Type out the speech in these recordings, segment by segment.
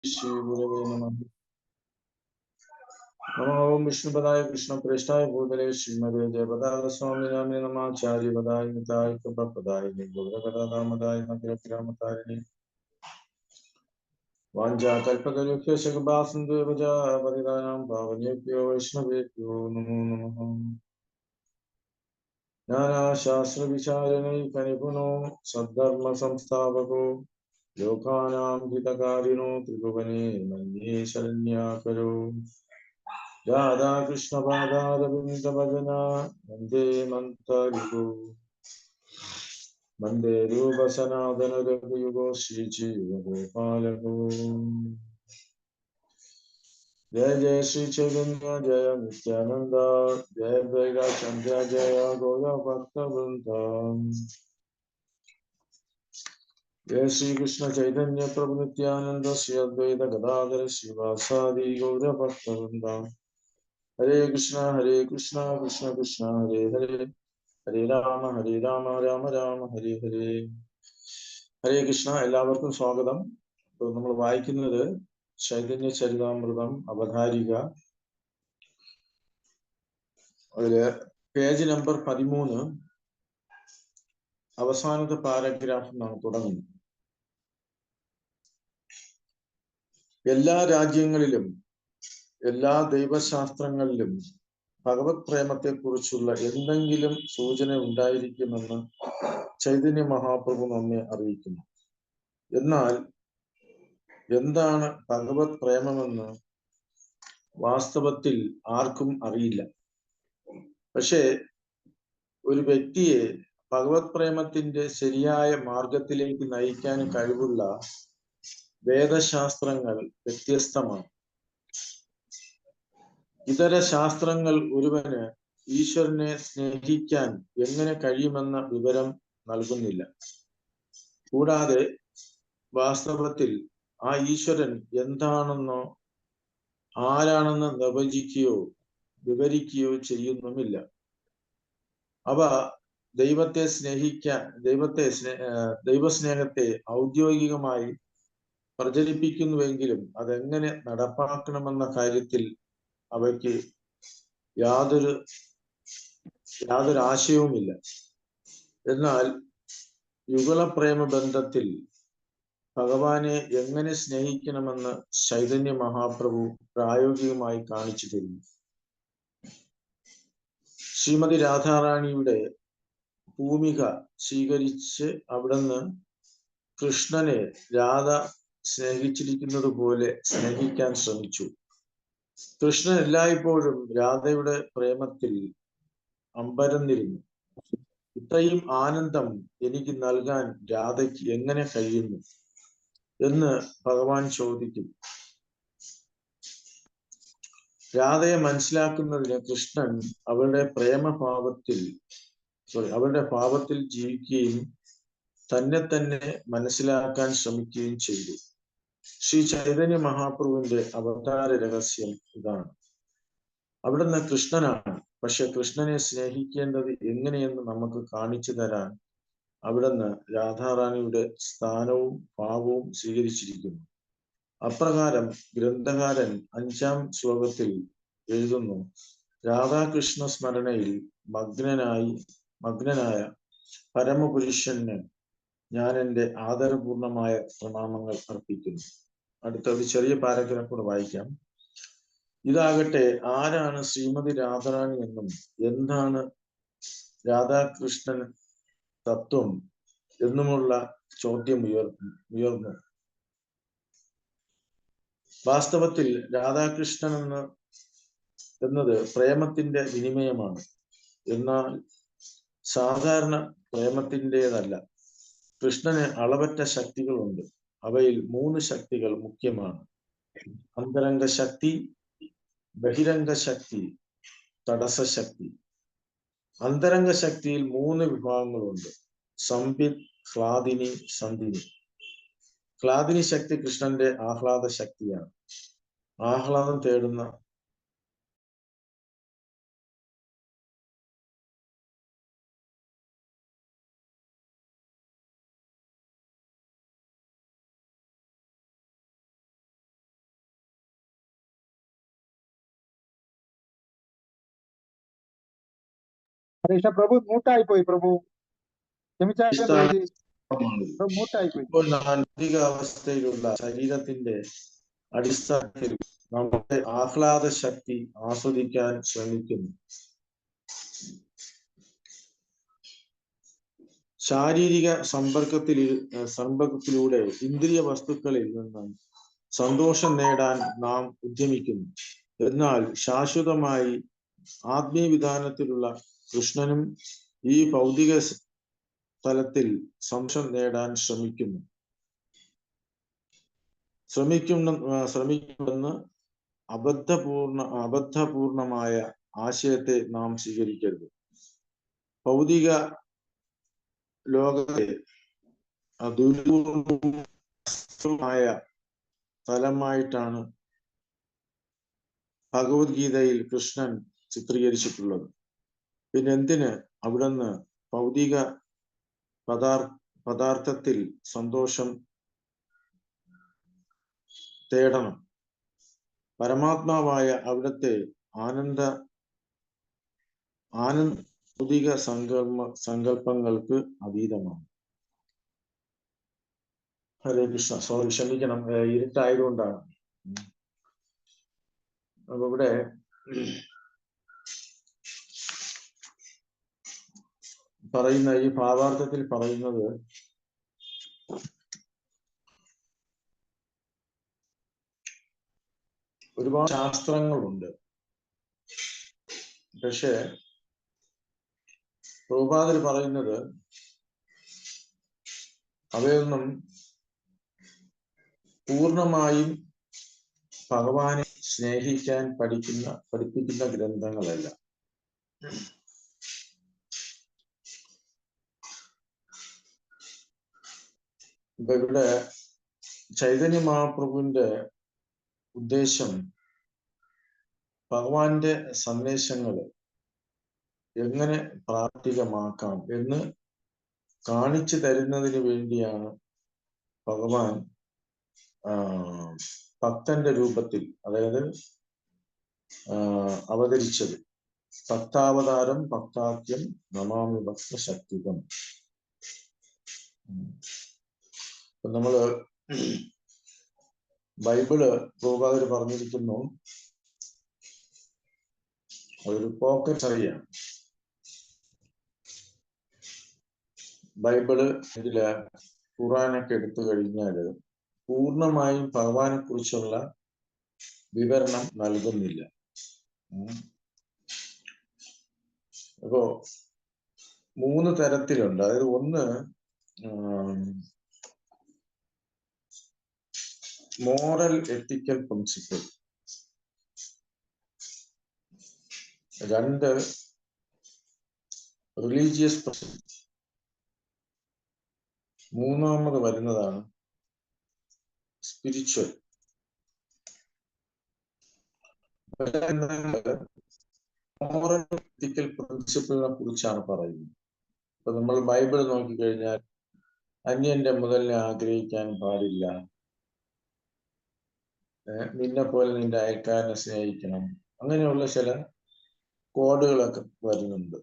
श्री गुरवे नमः। नमो ओम विष्णुपदाय कृष्णप्रेष्ठाय भूतले श्रीमते जयपदाय स्वामी नामिने नमाचार्य पदाय निताय कपदाय निगोधकदामदाय नग्रकिरामतारिणे वाञ्छाकल्पतरुभ्यश्च कृपासिन्धुभ्यश्च पतितानां पावनेभ्यो वैष्णवेभ्यो नमो नमः। ज्ञानशास्त्रविचारणैकनिपुनो सद्धर्मसंस्थापको लोकानां हितकारिणो त्रिभुवने मन्ये शरण्याकरो राधाकृष्णपादारविन्दभजना वन्दे मन्त्रयुगो वन्दे रूपसनातनरघुयुगो श्रीजीवगोपालको। जय जय श्री चैतन्य जय नित्यानंद जय चंद्र जय गौरभक्तवृंद। जय श्री कृष्ण चैतन्य प्रभु नित्यानंद श्री अद्वैत गदाधर श्रीवासादि गौरभक्तवृंद। हरे कृष्ण कृष्ण कृष्ण हरे हरे हरे राम राम राम हरे हरे। हरे कृष्ण എല്ലാവർക്കും സ്വാഗതം. ഇപ്പോൾ നമ്മൾ വായിക്കുന്നത് ചൈതന്യ ചരിതാമൃതം അവതാരിക, അതില് പേജ് നമ്പർ 13 അവസാനത്തെ പാരഗ്രാഫ് നാം തുടങ്ങുന്നു. എല്ലാ രാജ്യങ്ങളിലും എല്ലാ ദൈവശാസ്ത്രങ്ങളിലും ഭഗവത് പ്രേമത്തെ കുറിച്ചുള്ള എന്തെങ്കിലും സൂചന ഉണ്ടായിരിക്കുമെന്ന് ചൈതന്യ മഹാപ്രഭു നമ്മെ അറിയിക്കുന്നു. എന്നാൽ എന്താണ് ഭഗവത് പ്രേമമെന്ന് വാസ്തവത്തിൽ ആർക്കും അറിയില്ല. പക്ഷേ ഒരു വ്യക്തിയെ ഭഗവത് പ്രേമത്തിന്റെ ശരിയായ മാർഗത്തിലേക്ക് നയിക്കാൻ കഴിവുള്ള വേദശാസ്ത്രങ്ങൾ വ്യത്യസ്തമാണ്. ഇതര ശാസ്ത്രങ്ങൾ ഒരുവന് ഈശ്വരനെ സ്നേഹിക്കാൻ എങ്ങനെ കഴിയുമെന്ന വിവരം നൽകുന്നില്ല. കൂടാതെ വാസ്തവത്തിൽ ആ ഈശ്വരൻ എന്താണെന്നോ ആരാണെന്ന് നിർവചിക്കുകയോ വിവരിക്കുകയോ ചെയ്യുന്നുമില്ല. അവ ദൈവസ്നേഹത്തെ ഔദ്യോഗികമായി പ്രചരിപ്പിക്കുന്നുവെങ്കിലും അതെങ്ങനെ നടപ്പാക്കണമെന്ന കാര്യത്തിൽ അവയ്ക്ക് യാതൊരു ആശയവുമില്ല. എന്നാൽ യുഗള പ്രേമ ബന്ധത്തിൽ ഭഗവാനെ എങ്ങനെ സ്നേഹിക്കണമെന്ന് ചൈതന്യ മഹാപ്രഭു പ്രായോഗികമായി കാണിച്ചു തരുന്നു. ശ്രീമതി രാധാറാണിയുടെ ഭൂമിക സ്വീകരിച്ച് അവിടുന്ന് കൃഷ്ണനെ രാധ സ്നേഹിച്ചിരിക്കുന്നത് പോലെ സ്നേഹിക്കാൻ ശ്രമിച്ചു. കൃഷ്ണൻ എല്ലായ്പ്പോഴും രാധയുടെ പ്രേമത്തിൽ അമ്പരന്നിരുന്നു. ഇത്രയും ആനന്ദം എനിക്ക് നൽകാൻ രാധയ്ക്ക് എങ്ങനെ കഴിയുന്നു എന്ന് ഭഗവാൻ ചോദിക്കും. രാധയെ മനസ്സിലാക്കുന്നതിന് കൃഷ്ണൻ അവളുടെ ഭാവത്തിൽ ജീവിക്കുകയും തന്നെ മനസ്സിലാക്കാൻ ശ്രമിക്കുകയും ചെയ്തു. ശ്രീ ചൈതന്യ മഹാപ്രഭുവിന്റെ അവതാര രഹസ്യം ഇതാണ്. അവിടുന്ന് കൃഷ്ണനാണ്, പക്ഷെ കൃഷ്ണനെ സ്നേഹിക്കേണ്ടത് എങ്ങനെയെന്ന് നമുക്ക് കാണിച്ചു തരാൻ അവിടുന്ന് രാധാറാണിയുടെ സ്ഥാനവും ഭാവവും സ്വീകരിച്ചിരിക്കുന്നു. അപ്രകാരം ഗ്രന്ഥകാരൻ 5-ാം ശ്ലോകത്തിൽ എഴുതുന്നു: രാധാകൃഷ്ണ സ്മരണയിൽ മഗ്നനായ പരമപുരുഷന് ഞാൻ എൻ്റെ ആദരപൂർണമായ പ്രണാമങ്ങൾ അർപ്പിക്കുന്നു. അടുത്ത ഒരു ചെറിയ പാരഗ്രാഫ് കൂടെ വായിക്കാം. ഇതാകട്ടെ, ആരാണ് ശ്രീമതി രാധാറാണി എന്നും എന്താണ് രാധാകൃഷ്ണൻ തത്വം എന്നുമുള്ള ചോദ്യം ഉയർന്നു. വാസ്തവത്തിൽ രാധാകൃഷ്ണൻ എന്നത് പ്രേമത്തിന്റെ വിനിമയമാണ്. എന്നാൽ സാധാരണ പ്രേമത്തിൻ്റെതല്ല. കൃഷ്ണന് അളവറ്റ ശക്തികളുണ്ട്. അവയിൽ 3 ശക്തികൾ മുഖ്യമാണ്: അന്തരംഗ ശക്തി, ബഹിരംഗ ശക്തി, തടസ്സ ശക്തി. അന്തരംഗ ശക്തിയിൽ 3 വിഭാഗങ്ങളുണ്ട്: സംബിത്, ഹ്ലാദിനി, സന്ധിനി. ഹ്ലാദിനി ശക്തി കൃഷ്ണന്റെ ആഹ്ലാദ ശക്തിയാണ്. ആഹ്ലാദം തേടുന്ന ഹരീഷ പ്രഭു മൂട്ടായി പോയി. പ്രഭു ക്ഷമിച്ചാലും പ്രഭുജി, മൂട്ടായി പോയി. ഇപ്പോൾ മാനസിക അവസ്ഥയിലുള്ള ശരീരത്തിന്റെ അടിസ്ഥാനത്തിൽ നമ്മുടെ ആഹ്ലാദ ശക്തി ആസ്വദിക്കാൻ ശ്രമിക്കുന്നു. ശാരീരിക സമ്പർക്കത്തിലൂടെ ഇന്ദ്രിയ വസ്തുക്കളിൽ നിന്നും സന്തോഷം നേടാൻ നാം ഉദ്യമിക്കുന്നു. എന്നാൽ ശാശ്വതമായി ആത്മീയ വിധാനത്തിലുള്ള കൃഷ്ണനും ഈ ഭൗതിക തലത്തിൽ സന്തോഷം നേടാൻ ശ്രമിക്കുമെന്ന് അബദ്ധപൂർണമായ ആശയത്തെ നാം സ്വീകരിക്കരുത്. ഭൗതിക ലോകത്തെ ദുർമായ തലമായിട്ടാണ് ഭഗവത്ഗീതയിൽ കൃഷ്ണൻ ചിത്രീകരിച്ചിട്ടുള്ളത്. പിന്നെ എന്തിന് അവിടുന്ന് ഭൗതിക പദാർത്ഥത്തിൽ സന്തോഷം തേടണം? പരമാത്മാവായ അവിടുത്തെ ഭൗതിക സങ്കല്പങ്ങൾക്ക് അതീതമാണ്. ഹരേ കൃഷ്ണ. സോറി, ക്ഷമിക്കണം, ഇരുട്ടായതുകൊണ്ടാണ്. അപ്പൊ ഇവിടെ പറയുന്ന ഈ ഭാവാർത്ഥത്തിൽ പറയുന്നത് ഒരുപാട് ശാസ്ത്രങ്ങളുണ്ട്. പക്ഷെ പ്രഭുപാദർ പറയുന്നത് അവയൊന്നും പൂർണ്ണമായും ഭഗവാനെ സ്നേഹിക്കാൻ പഠിപ്പിക്കുന്ന ഗ്രന്ഥങ്ങളല്ല. ഇപ്പൊ ഇവിടെ ചൈതന്യ മഹാപ്രഭുവിന്റെ ഉദ്ദേശം ഭഗവാന്റെ സന്ദേശങ്ങൾ എങ്ങനെ പ്രാവർത്തികമാക്കാം എന്ന് കാണിച്ചു തരുന്നതിന് വേണ്ടിയാണ് ഭഗവാൻ ഭക്തന്റെ രൂപത്തിൽ, അതായത് അവതരിച്ചത്. ഭക്താവതാരം ഭക്താഖ്യം നമാമി ഭക്ത ശക്തികം. നമ്മള് ബൈബിള് പ്രഭുപാദർ പറഞ്ഞിരിക്കുന്നു, അതൊരു പോക്കറ്റ് അറിയാം. ബൈബിള് ഇതില് ഖുറാനൊക്കെ എടുത്തു കഴിഞ്ഞാല് പൂർണ്ണമായും ഭഗവാനെ കുറിച്ചുള്ള വിവരണം നൽകുന്നില്ല. അപ്പോ 3 തരത്തിലുണ്ട്. അതായത് ഒന്ന് മോറൽ എത്തിക്കൽ പ്രിൻസിപ്പിൾ, 2 റിലീജിയസ് പ്രിൻസിപ്പിൾ, 3 വരുന്നതാണ് സ്പിരിച്വൽ. മോറൽ എത്തിക്കൽ പ്രിൻസിപ്പിളിനെ കുറിച്ചാണ് പറയുന്നത്. ഇപ്പൊ നമ്മൾ ബൈബിൾ നോക്കിക്കഴിഞ്ഞാൽ അന്യന്റെ മുതലിനെ ആഗ്രഹിക്കാൻ പാടില്ല, നിന്നെ പോലെ നിന്റെ അയൽക്കാരനെ സ്നേഹിക്കണം, അങ്ങനെയുള്ള ചില കോഡുകളൊക്കെ വരുന്നുണ്ട്.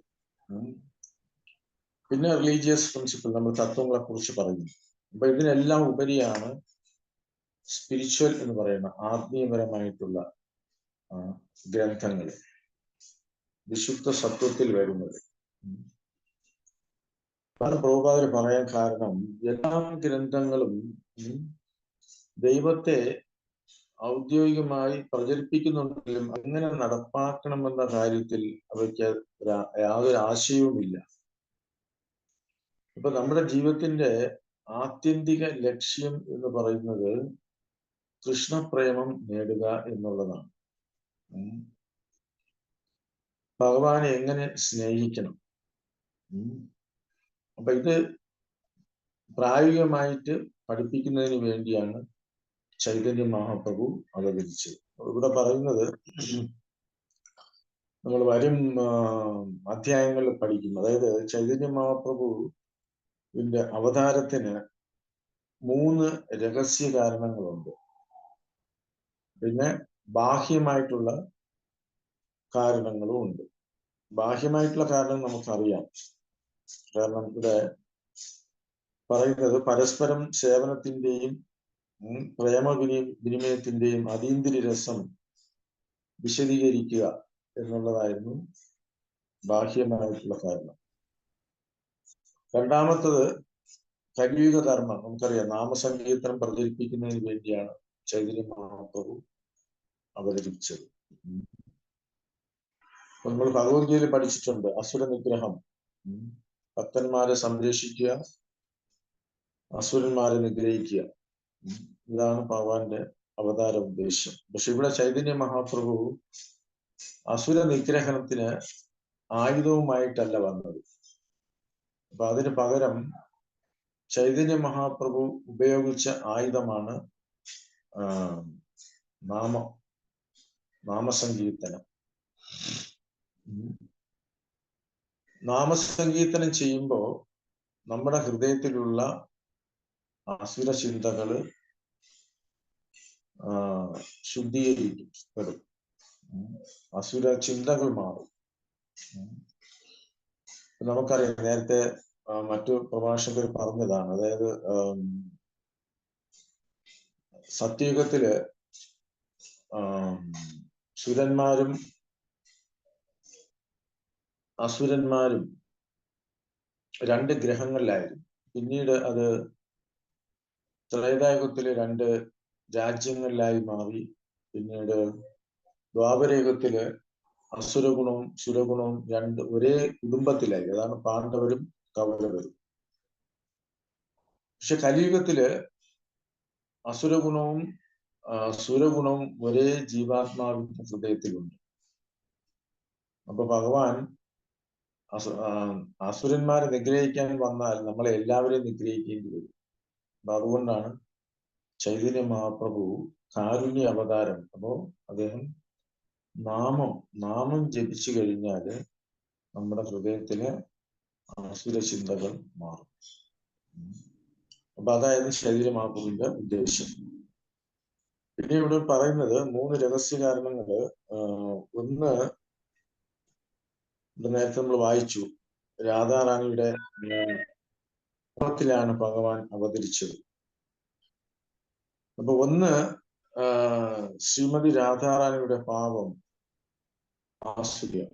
പിന്നെ റിലീജിയസ് പ്രിൻസിപ്പിൾ, നമ്മൾ തത്വങ്ങളെ കുറിച്ച് പറയുന്നു. അപ്പൊ ഇതിനെല്ലാം ഉപരിയാണ് സ്പിരിച്വൽ എന്ന് പറയുന്ന ആത്മീയപരമായിട്ടുള്ള ഗ്രന്ഥങ്ങൾ, വിശുദ്ധ സത്വത്തിൽ വരുന്നത്. പ്രഭുപാദർ പറയാൻ കാരണം എല്ലാ ഗ്രന്ഥങ്ങളും ദൈവത്തെ ഔദ്യോഗികമായി പ്രചരിപ്പിക്കുന്നുണ്ടെങ്കിലും അങ്ങനെ നടപ്പാക്കണമെന്ന കാര്യത്തിൽ അവയ്ക്ക് യാതൊരു ആശയവുമില്ല. ഇപ്പൊ നമ്മുടെ ജീവിതത്തിന്റെ ആത്യന്തിക ലക്ഷ്യം എന്ന് പറയുന്നത് കൃഷ്ണപ്രേമം നേടുക എന്നുള്ളതാണ്. ഭഗവാനെ എങ്ങനെ സ്നേഹിക്കണം. അപ്പൊ ഇത് പ്രായോഗികമായിട്ട് പഠിപ്പിക്കുന്നതിന് വേണ്ടിയാണ് ചൈതന്യ മഹാപ്രഭു അവതരിച്ചത്. ഇവിടെ പറയുന്നത് നമ്മൾ വരും അധ്യായങ്ങളിൽ പഠിക്കും. അതായത് ചൈതന്യ മഹാപ്രഭുവിന്റെ അവതാരത്തിന് 3 രഹസ്യ കാരണങ്ങളുണ്ട്. പിന്നെ ബാഹ്യമായിട്ടുള്ള കാരണങ്ങളും ഉണ്ട്. ബാഹ്യമായിട്ടുള്ള കാരണം നമുക്കറിയാം. കാരണം ഇവിടെ പറയുന്നത് പരസ്പരം സേവനത്തിന്റെയും വിനിമയത്തിന്റെയും അതീന്ദ്രിയ രസം വിശദീകരിക്കുക എന്നുള്ളതായിരുന്നു ബാഹ്യമായിട്ടുള്ള കാരണം. രണ്ടാമത്തത് കലിയുഗ ധർമ്മം. നമുക്കറിയാം, നാമസങ്കീർത്തനം പ്രചരിപ്പിക്കുന്നതിന് വേണ്ടിയാണ് ചൈതന്യ മഹാപ്രഭു അവതരിപ്പിച്ചത്. നമ്മൾ ഭഗവത്ഗീതയിൽ പഠിച്ചിട്ടുണ്ട്, അസുര നിഗ്രഹം. ഭക്തന്മാരെ സംരക്ഷിക്കുക, അസുരന്മാരെ നിഗ്രഹിക്കുക. ഇതാണ് ഭഗവാന്റെ അവതാര ഉദ്ദേശം. പക്ഷെ ഇവിടെ ചൈതന്യ മഹാപ്രഭു അസുര നിഗ്രഹണത്തിന് ആയുധവുമായിട്ടല്ല വന്നത്. അപ്പൊ അതിന് പകരം ചൈതന്യ മഹാപ്രഭു ഉപയോഗിച്ച ആയുധമാണ് നാമസങ്കീർത്തനം. നാമസങ്കീർത്തനം ചെയ്യുമ്പോൾ നമ്മുടെ ഹൃദയത്തിലുള്ള അസുര ചിന്തകള് ശുദ്ധീകരിക്കപ്പെടും, അസുര ചിന്തകൾ മാറും. നമുക്കറിയാം, നേരത്തെ മറ്റു പ്രഭാഷകർ പറഞ്ഞതാണ്. അതായത് സത്യയുഗത്തില് സുരന്മാരും അസുരന്മാരും രണ്ട് ഗ്രഹങ്ങളിലായിരുന്നു. പിന്നീട് അത് ത്രേതായുഗത്തില് രണ്ട് രാജ്യങ്ങളിലായി മാറി. പിന്നീട് ദ്വാപരയുഗത്തില് അസുരഗുണവും സുരഗുണവും ഒരേ കുടുംബത്തിലായി. അതാണ് പാണ്ഡവരും കൗരവരും. പക്ഷെ കലിയുഗത്തില് അസുരഗുണവും സുരഗുണവും ഒരേ ജീവാത്മാവിന്റെ ഹൃദയത്തിലുണ്ട്. അപ്പൊ ഭഗവാൻ അസുരന്മാരെ നിഗ്രഹിക്കാൻ വന്നാൽ നമ്മളെ എല്ലാവരെയും നിഗ്രഹിക്കേണ്ടി വരും. അപ്പൊ അതുകൊണ്ടാണ് ചൈതന്യ മഹാപ്രഭു കാരുണ്യ അവതാരം. അപ്പോ അദ്ദേഹം നാമം ജപിച്ചു കഴിഞ്ഞാല് നമ്മുടെ ഹൃദയത്തിലെ അസുര ചിന്തകൾ മാറും. അപ്പൊ അതായിരുന്നു ചൈതന്യ മഹാപ്രഭുവിന്റെ ഉദ്ദേശം. പിന്നെ ഇവിടെ പറയുന്നത് 3 രഹസ്യ കാരണങ്ങള്. ഒന്ന്, നേരത്തെ നമ്മൾ വായിച്ചു, രാധാറാണിയുടെ ത്തിലാണ് ഭഗവാൻ അവതരിച്ചത്. അപ്പൊ ഒന്ന്, ശ്രീമതി രാധാറാണിയുടെ പാപം ആസ്വദിക്കുക.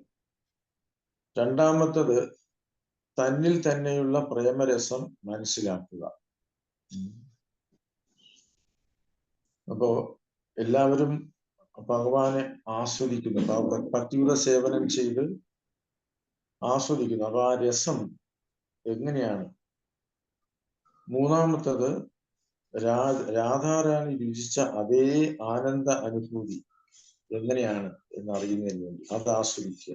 രണ്ടാമത്തത്, തന്നിൽ തന്നെയുള്ള പ്രേമരസം മനസ്സിലാക്കുക. അപ്പോ എല്ലാവരും ഭഗവാനെ ആസ്വദിക്കുന്നു, ഭക്തിയുടെ സേവനം ചെയ്ത് ആസ്വദിക്കുന്നു. അപ്പൊ ആ രസം എങ്ങനെയാണ്? മൂന്നാമത്തത്, രാധാറാണി രുചിച്ച അതേ ആനന്ദ അനുഭൂതി എങ്ങനെയാണ് എന്ന് അറിയുന്നതിന് വേണ്ടി അത് ആസ്വദിക്കുക.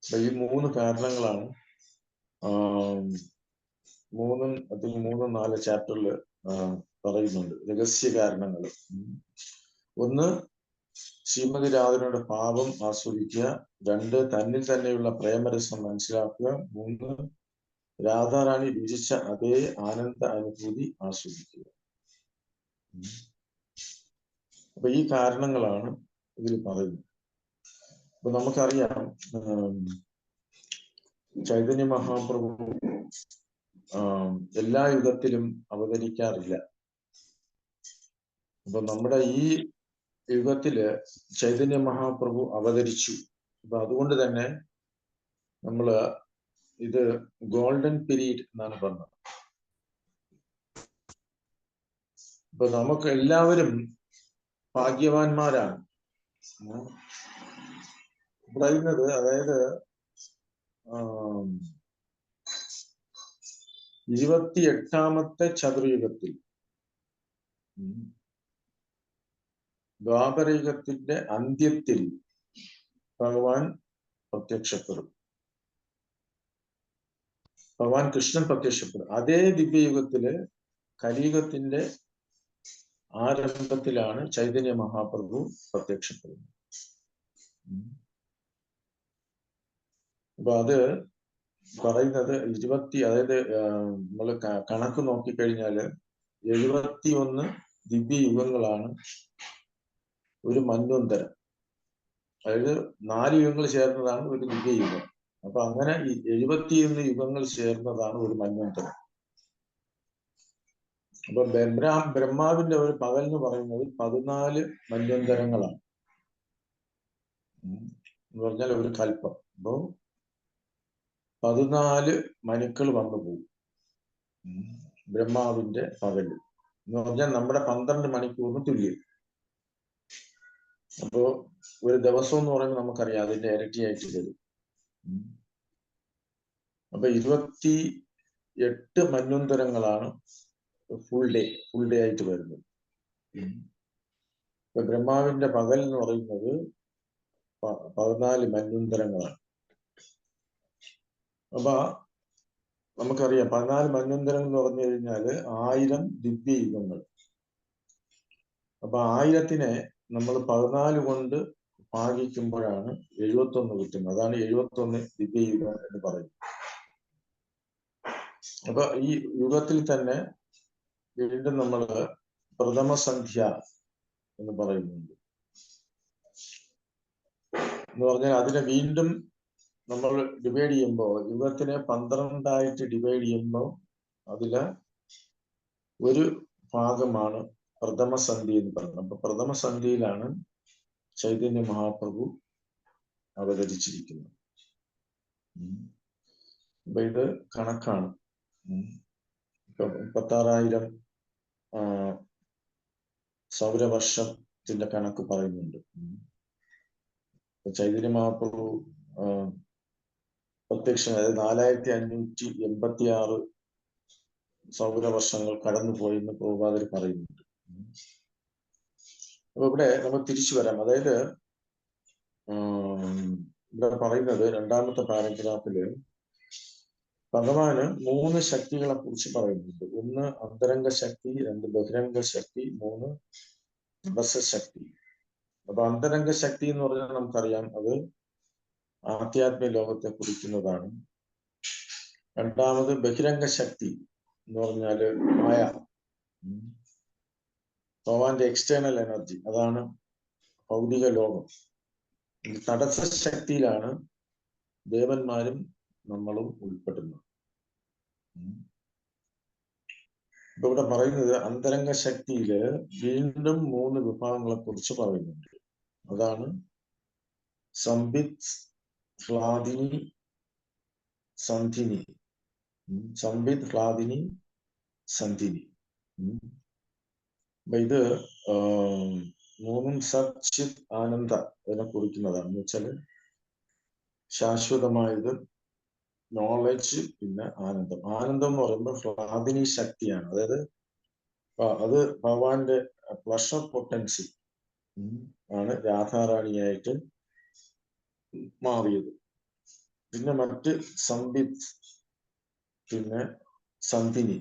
അപ്പൊ ഈ 3 കാരണങ്ങളാണ് 3-4 ചാപ്റ്ററിൽ പറയുന്നുണ്ട്, രഹസ്യ കാരണങ്ങൾ. ഒന്ന്, ശ്രീമതി രാധാറാണിയുടെ പാപം ആസ്വദിക്കുക. 2, തന്നിൽ തന്നെയുള്ള പ്രേമരസം മനസ്സിലാക്കുക. 3, രാധാറാണി രുചിച്ച അതേ ആനന്ദ അനുഭൂതി ആസ്വദിക്കുക. അപ്പൊ ഈ കാരണങ്ങളാണ് ഇതിൽ പറയുന്നത്. അപ്പൊ നമുക്കറിയാം, ചൈതന്യ മഹാപ്രഭു എല്ലാ യുഗത്തിലും അവതരിക്കാറില്ല. അപ്പൊ നമ്മുടെ ഈ യുഗത്തില് ചൈതന്യ മഹാപ്രഭു അവതരിച്ചു. അപ്പൊ അതുകൊണ്ട് തന്നെ നമ്മള് ഇത് ഗോൾഡൻ പീരീഡ് എന്നാണ് പറഞ്ഞത്. അപ്പൊ നമുക്ക് എല്ലാവരും ഭാഗ്യവാന്മാരാണ് പറയുന്നത്. അതായത് 28ാമത്തെ ചതുർയുഗത്തിൽ, ദ്വാപരയുഗത്തിന്റെ അന്ത്യത്തിൽ ഭഗവാൻ പ്രത്യക്ഷപ്പെടും. ഭഗവാൻ കൃഷ്ണൻ പ്രത്യക്ഷപ്പെടും. അതേ ദിവ്യയുഗത്തില് കലിയുഗത്തിന്റെ ആരംഭത്തിലാണ് ചൈതന്യ മഹാപ്രഭു പ്രത്യക്ഷപ്പെടുന്നത്. അപ്പൊ അത് പറയുന്നത് അതായത് നമ്മൾ കണക്ക് നോക്കിക്കഴിഞ്ഞാല് 71 ദിവ്യയുഗങ്ങളാണ് ഒരു മന്വന്തരം. അതായത് 4 യുഗങ്ങൾ ചേർന്നതാണ് ഒരു ദിവ്യയുഗം. അപ്പൊ അങ്ങനെ ഈ 71 യുഗങ്ങൾ ചേർന്നതാണ് ഒരു മന്വന്തരം. അപ്പൊ ബ്രഹ്മാവിന്റെ ഒരു പകൽ എന്ന് പറയുന്നത് 14 മന്വന്തരങ്ങളാണ്. എന്ന് പറഞ്ഞാൽ ഒരു കൽപ്പം. അപ്പോ 14 മനുക്കൾ വന്നു പോകും ബ്രഹ്മാവിന്റെ പകല് എന്ന് പറഞ്ഞാൽ നമ്മുടെ 12 മണിക്കൂറിന് തുല്യം. അപ്പോ ഒരു ദിവസം എന്ന് പറയുമ്പോൾ നമുക്കറിയാം അതിന്റെ ഇരട്ടിയായിട്ട് വരും. അപ്പൊ 28 മന്വന്തരങ്ങളാണ് ഫുൾ ഡേ ആയിട്ട് വരുന്നത്. ഇപ്പൊ ബ്രഹ്മാവിന്റെ പകൽ എന്ന് പറയുന്നത് 14 മന്വന്തരങ്ങളാണ്. അപ്പൊ നമുക്കറിയാം 14 മന്വന്തരം എന്ന് പറഞ്ഞു കഴിഞ്ഞാല് 1000 ദിവ്യയുഗങ്ങൾ. അപ്പൊ 1000-നെ നമ്മൾ 14 കൊണ്ട് ഭാഗിക്കുമ്പോഴാണ് 71 കിട്ടുന്നത്. അതാണ് 71 ദിവ്യയുഗം എന്ന് പറയുന്നത്. അപ്പൊ ഈ യുഗത്തിൽ തന്നെ വീണ്ടും നമ്മൾ പ്രഥമ സന്ധ്യ എന്ന് പറയുന്നുണ്ട്. എന്ന് പറഞ്ഞാൽ അതിനെ വീണ്ടും നമ്മൾ ഡിവൈഡ് ചെയ്യുമ്പോൾ യുഗത്തിനെ 12 ഡിവൈഡ് ചെയ്യുമ്പോൾ അതില് ഒരു ഭാഗമാണ് പ്രഥമ സന്ധ്യ എന്ന് പറയുന്നത്. അപ്പൊ പ്രഥമ സന്ധ്യയിലാണ് ചൈതന്യ മഹാപ്രഭു അവതരിച്ചിരിക്കുന്നത്. അപ്പൊ ഇത് കണക്കാണ്. 36,000 സൗരവർഷത്തിന്റെ കണക്ക് പറയുന്നുണ്ട്. ചൈതന്യ മഹാപ്രഭു പ്രത്യക്ഷം, അതായത് 4586 സൗരവർഷങ്ങൾ കടന്നുപോയെന്ന് പ്രഭുപാദർ പറയുന്നുണ്ട്. അപ്പൊ ഇവിടെ നമുക്ക് തിരിച്ചു വരാം. അതായത് ഇവിടെ പറയുന്നത് രണ്ടാമത്തെ പാരഗ്രാഫില് ഭഗവാന് 3 ശക്തികളെ കുറിച്ച് പറയുന്നുണ്ട്. 1 അന്തരംഗ ശക്തി, 2 ബഹിരംഗ ശക്തി, 3 തപസ്സശക്തി. അപ്പൊ അന്തരംഗ ശക്തി എന്ന് പറഞ്ഞാൽ നമുക്കറിയാം അത് ആധ്യാത്മിക ലോകത്തെ കുറിക്കുന്നതാണ്. രണ്ടാമത് ബഹിരംഗ ശക്തി എന്ന് പറഞ്ഞാല് മായ, ഭഗവാന്റെ എക്സ്റ്റേണൽ എനർജി, അതാണ് ഭൗതിക ലോകം. തടസ്സ ശക്തിയിലാണ് ദേവന്മാരും നമ്മളും ഉൾപ്പെടുന്നത്. ഇപ്പൊ ഇവിടെ പറയുന്നത് അന്തരംഗ ശക്തിയില് വീണ്ടും 3 വിഭാഗങ്ങളെ കുറിച്ച് പറയുന്നുണ്ട്. അതാണ് സംബിത്, ഹ്ലാദിനി, സന്ധിനി. സംബിത്, ഹ്ലാദിനി, സന്ധിനി. അപ്പൊ ഇത് 3 സത്, ചിത്, ആനന്ദ അതിനെ കുറിക്കുന്നതാണ്. എന്ന് വെച്ചാല് ശാശ്വതമായത്, നോളജ്, പിന്നെ ആനന്ദം. ആനന്ദം എന്ന് പറയുമ്പോൾ ഹ്ലാദിനി ശക്തിയാണ്. അതായത് അത് ഭഗവാന്റെ പ്ലഷർ പൊട്ടൻസി ആണ് രാധാറാണിയായിട്ട് മാറിയത്. പിന്നെ മറ്റ് സംബിത്, പിന്നെ സന്ധിനി.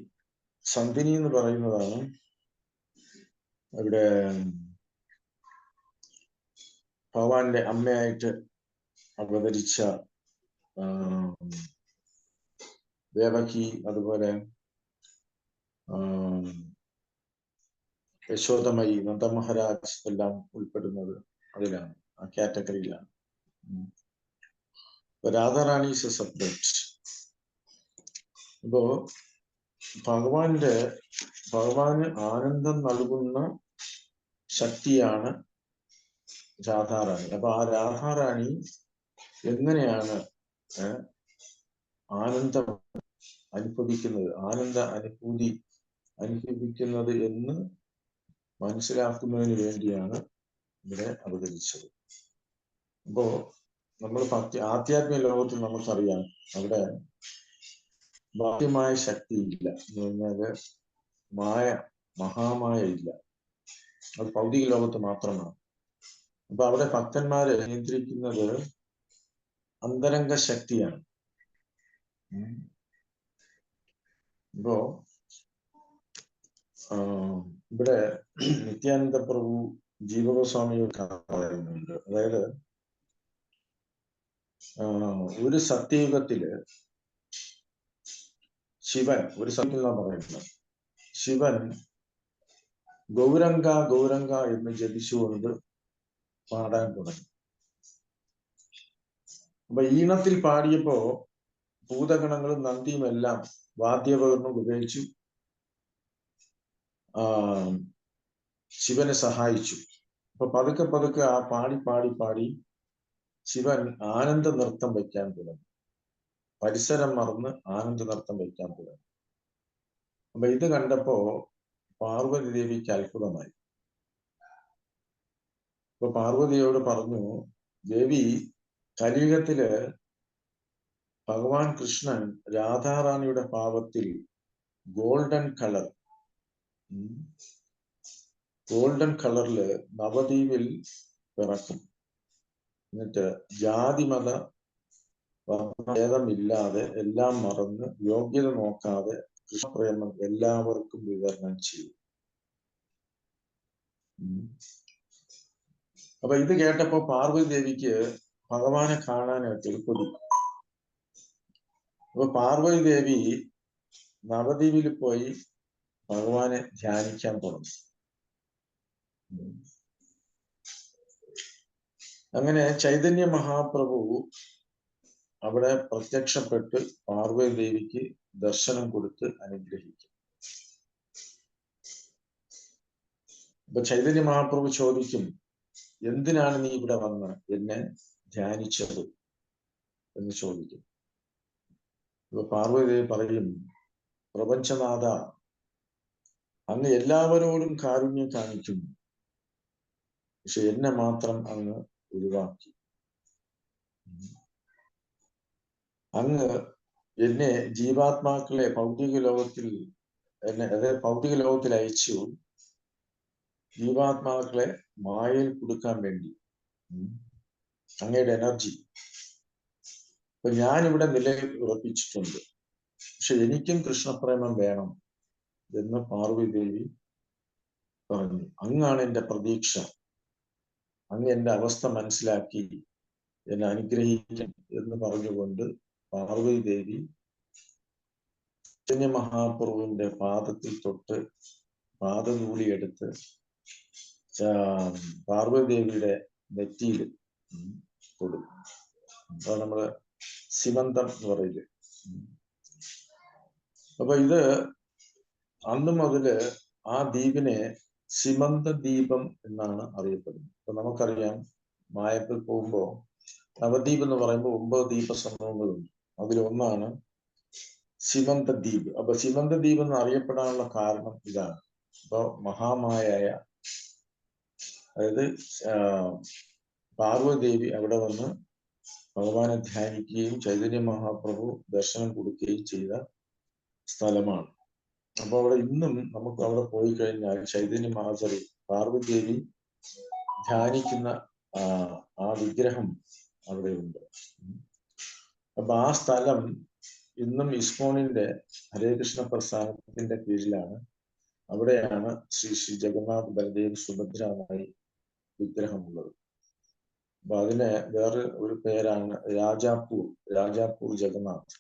സന്ധിനി എന്ന് പറയുന്നതാണ് ഇവിടെ ഭഗവാന്റെ അമ്മയായിട്ട് അവതരിച്ച ദേവകി, അതുപോലെ യശോദമയി, നന്ദമഹാരാജ് എല്ലാം ഉൾപ്പെടുന്നത് അതിലാണ്, ആ കാറ്റഗറിയിലാണ്. Radharani is a separate. അപ്പോ ഭഗവാന് ആനന്ദം നൽകുന്ന ശക്തിയാണ് രാധാറാണി. അപ്പൊ ആ രാധാറാണി എങ്ങനെയാണ് ആനന്ദം അനുഭവിക്കുന്നത്, ആനന്ദ അനുഭൂതി അനുഭവിക്കുന്നത് എന്ന് മനസ്സിലാക്കുന്നതിന് വേണ്ടിയാണ് ഇവിടെ അവതരിച്ചത്. അപ്പോ നമ്മൾ ആധ്യാത്മിക ലോകത്തിൽ നമുക്കറിയാം അവിടെ ബാഹ്യമായ ശക്തി ഇല്ല. എന്ന് പറഞ്ഞാല് മഹാമായ ഇല്ല, അത് ഭൗതിക ലോകത്ത് മാത്രമാണ്. അപ്പൊ അവിടെ ഭക്തന്മാരെ നിയന്ത്രിക്കുന്നത് അന്തരംഗ ശക്തിയാണ്. ഇപ്പോ ഇവിടെ നിത്യാനന്ദ പ്രഭു ജീവഗോസ്വാമിയെ പറയുന്നുണ്ട്. അതായത് ഒരു സത്യയുഗത്തില് ശിവൻ, ഒരു സത്യം പറയുന്നത്, ശിവൻ ഗൗരംഗ ഗൗരംഗ എന്ന് ജപിച്ചുകൊണ്ട് പാടാൻ തുടങ്ങി. അപ്പൊ ഈണത്തിൽ പാടിയപ്പോ ഭൂതഗണങ്ങളും നന്ദിയും എല്ലാം വാദ്യോപകരണം ഉപയോഗിച്ചു ശിവനെ സഹായിച്ചു. അപ്പൊ പതുക്കെ പതുക്കെ ആ പാടി പാടി പാടി ശിവൻ ആനന്ദ നൃത്തം വയ്ക്കാൻ തുടങ്ങി. പരിസരം മറന്ന് ആനന്ദ നൃത്തം വയ്ക്കാൻ തുടങ്ങി. അപ്പൊ ഇത് കണ്ടപ്പോ പാർവതി ദേവിക്ക് അത്ഭുതമായി. അപ്പൊ പാർവതിയോട് പറഞ്ഞു, ദേവി, കലിയുഗത്തില് ഭഗവാൻ കൃഷ്ണൻ രാധാറാണിയുടെ ഭാവത്തിൽ ഗോൾഡൻ കളറില് നവദ്വീപിൽ പിറക്കും. എന്നിട്ട് ജാതിമത ഭേദമില്ലാതെ എല്ലാം മറന്ന് യോഗ്യത നോക്കാതെ കൃഷ്ണപ്രേമം എല്ലാവർക്കും വിതരണം ചെയ്യും. അപ്പൊ ഇത് കേട്ടപ്പോ പാർവതി ദേവിക്ക് ഭഗവാനെ കാണാനായിട്ട് കൊതി. അപ്പൊ പാർവതി ദേവി നവദ്വീപിൽ പോയി ഭഗവാനെ ധ്യാനിക്കാൻ തുടങ്ങി. അങ്ങനെ ചൈതന്യ മഹാപ്രഭു അവിടെ പ്രത്യക്ഷപ്പെട്ട് പാർവതി ദേവിക്ക് ദർശനം കൊടുത്ത് അനുഗ്രഹിക്കും. അപ്പൊ ചൈതന്യ മഹാപ്രഭു ചോദിക്കും, എന്തിനാണ് നീ ഇവിടെ വന്ന് എന്നെ ധ്യാനിച്ചത് എന്ന് ചോദിക്കും. അപ്പൊ പാർവതി ദേവി പറയും, പ്രപഞ്ചനാഥ, അങ്ങ് എല്ലാവരോടും കാരുണ്യം കാണിക്കുന്നു, പക്ഷെ എന്നെ മാത്രം അങ്ങ് ഒഴിവാക്കി. അങ്ങ് എന്നെ ജീവാത്മാക്കളെ ഭൗതിക ലോകത്തിൽ അയച്ചു ജീവാത്മാക്കളെ മായയിൽ കൊടുക്കാൻ വേണ്ടി. അങ്ങയുടെ എനർജി. അപ്പൊ ഞാനിവിടെ നിലയിൽ ഉറപ്പിച്ചിട്ടുണ്ട്, പക്ഷെ എനിക്കും കൃഷ്ണപ്രേമം വേണം എന്ന് പാർവതി ദേവി പറഞ്ഞു. അങ്ങാണ് എന്റെ പ്രതീക്ഷ. അങ്ങ് എന്റെ അവസ്ഥ മനസ്സിലാക്കി എന്നെ അനുഗ്രഹിക്കും എന്ന് പറഞ്ഞുകൊണ്ട് പാർവതി ദേവി ചൈതന്യ മഹാപ്രഭുവിന്റെ പാദത്തിൽ തൊട്ട് പാദധൂളി എടുത്ത് പാർവതി ദേവിയുടെ നെറ്റിയിൽ കൊടുക്കും. അപ്പൊ നമ്മള് സിമന്തം എന്ന് പറയില്ലേ. അപ്പൊ ഇത് അന്ന് മുതല് ആ ദ്വീപിനെ സിമന്ത ദ്വീപം എന്നാണ് അറിയപ്പെടുന്നത്. അപ്പൊ നമുക്കറിയാം, മായപ്പിൽ പോകുമ്പോ നവദ്വീപ് എന്ന് പറയുമ്പോൾ 9 ദ്വീപ സമൂഹങ്ങളുണ്ട്. അതിലൊന്നാണ് സിമന്ത ദ്വീപ്. അപ്പൊ സിമന്ത ദ്വീപ് എന്ന് അറിയപ്പെടാനുള്ള കാരണം ഇതാണ്. അപ്പൊ മഹാമായായ, അതായത് പാർവതി ദേവി അവിടെ വന്ന് ഭഗവാനെ ധ്യാനിക്കുകയും ചൈതന്യ മഹാപ്രഭു ദർശനം കൊടുക്കുകയും ചെയ്ത സ്ഥലമാണ്. അപ്പൊ അവിടെ ഇന്നും നമുക്ക് അവിടെ പോയി കഴിഞ്ഞാൽ ചൈതന്യ മഹാചരി പാർവതി ദേവി ധ്യാനിക്കുന്ന ആ വിഗ്രഹം അവിടെ ഉണ്ട്. അപ്പൊ ആ സ്ഥലം ഇന്നും ഇസ്കോണിന്റെ ഹരേകൃഷ്ണ പ്രസ്ഥാനത്തിന്റെ കീഴിലാണ്. അവിടെയാണ് ശ്രീ ജഗന്നാഥ് ബലദേവ് സുഭദ്രമായി വിഗ്രഹമുള്ളത്. അപ്പൊ അതിന് വേറെ ഒരു പേരാണ് രാജാപൂർ ജഗന്നാഥ്.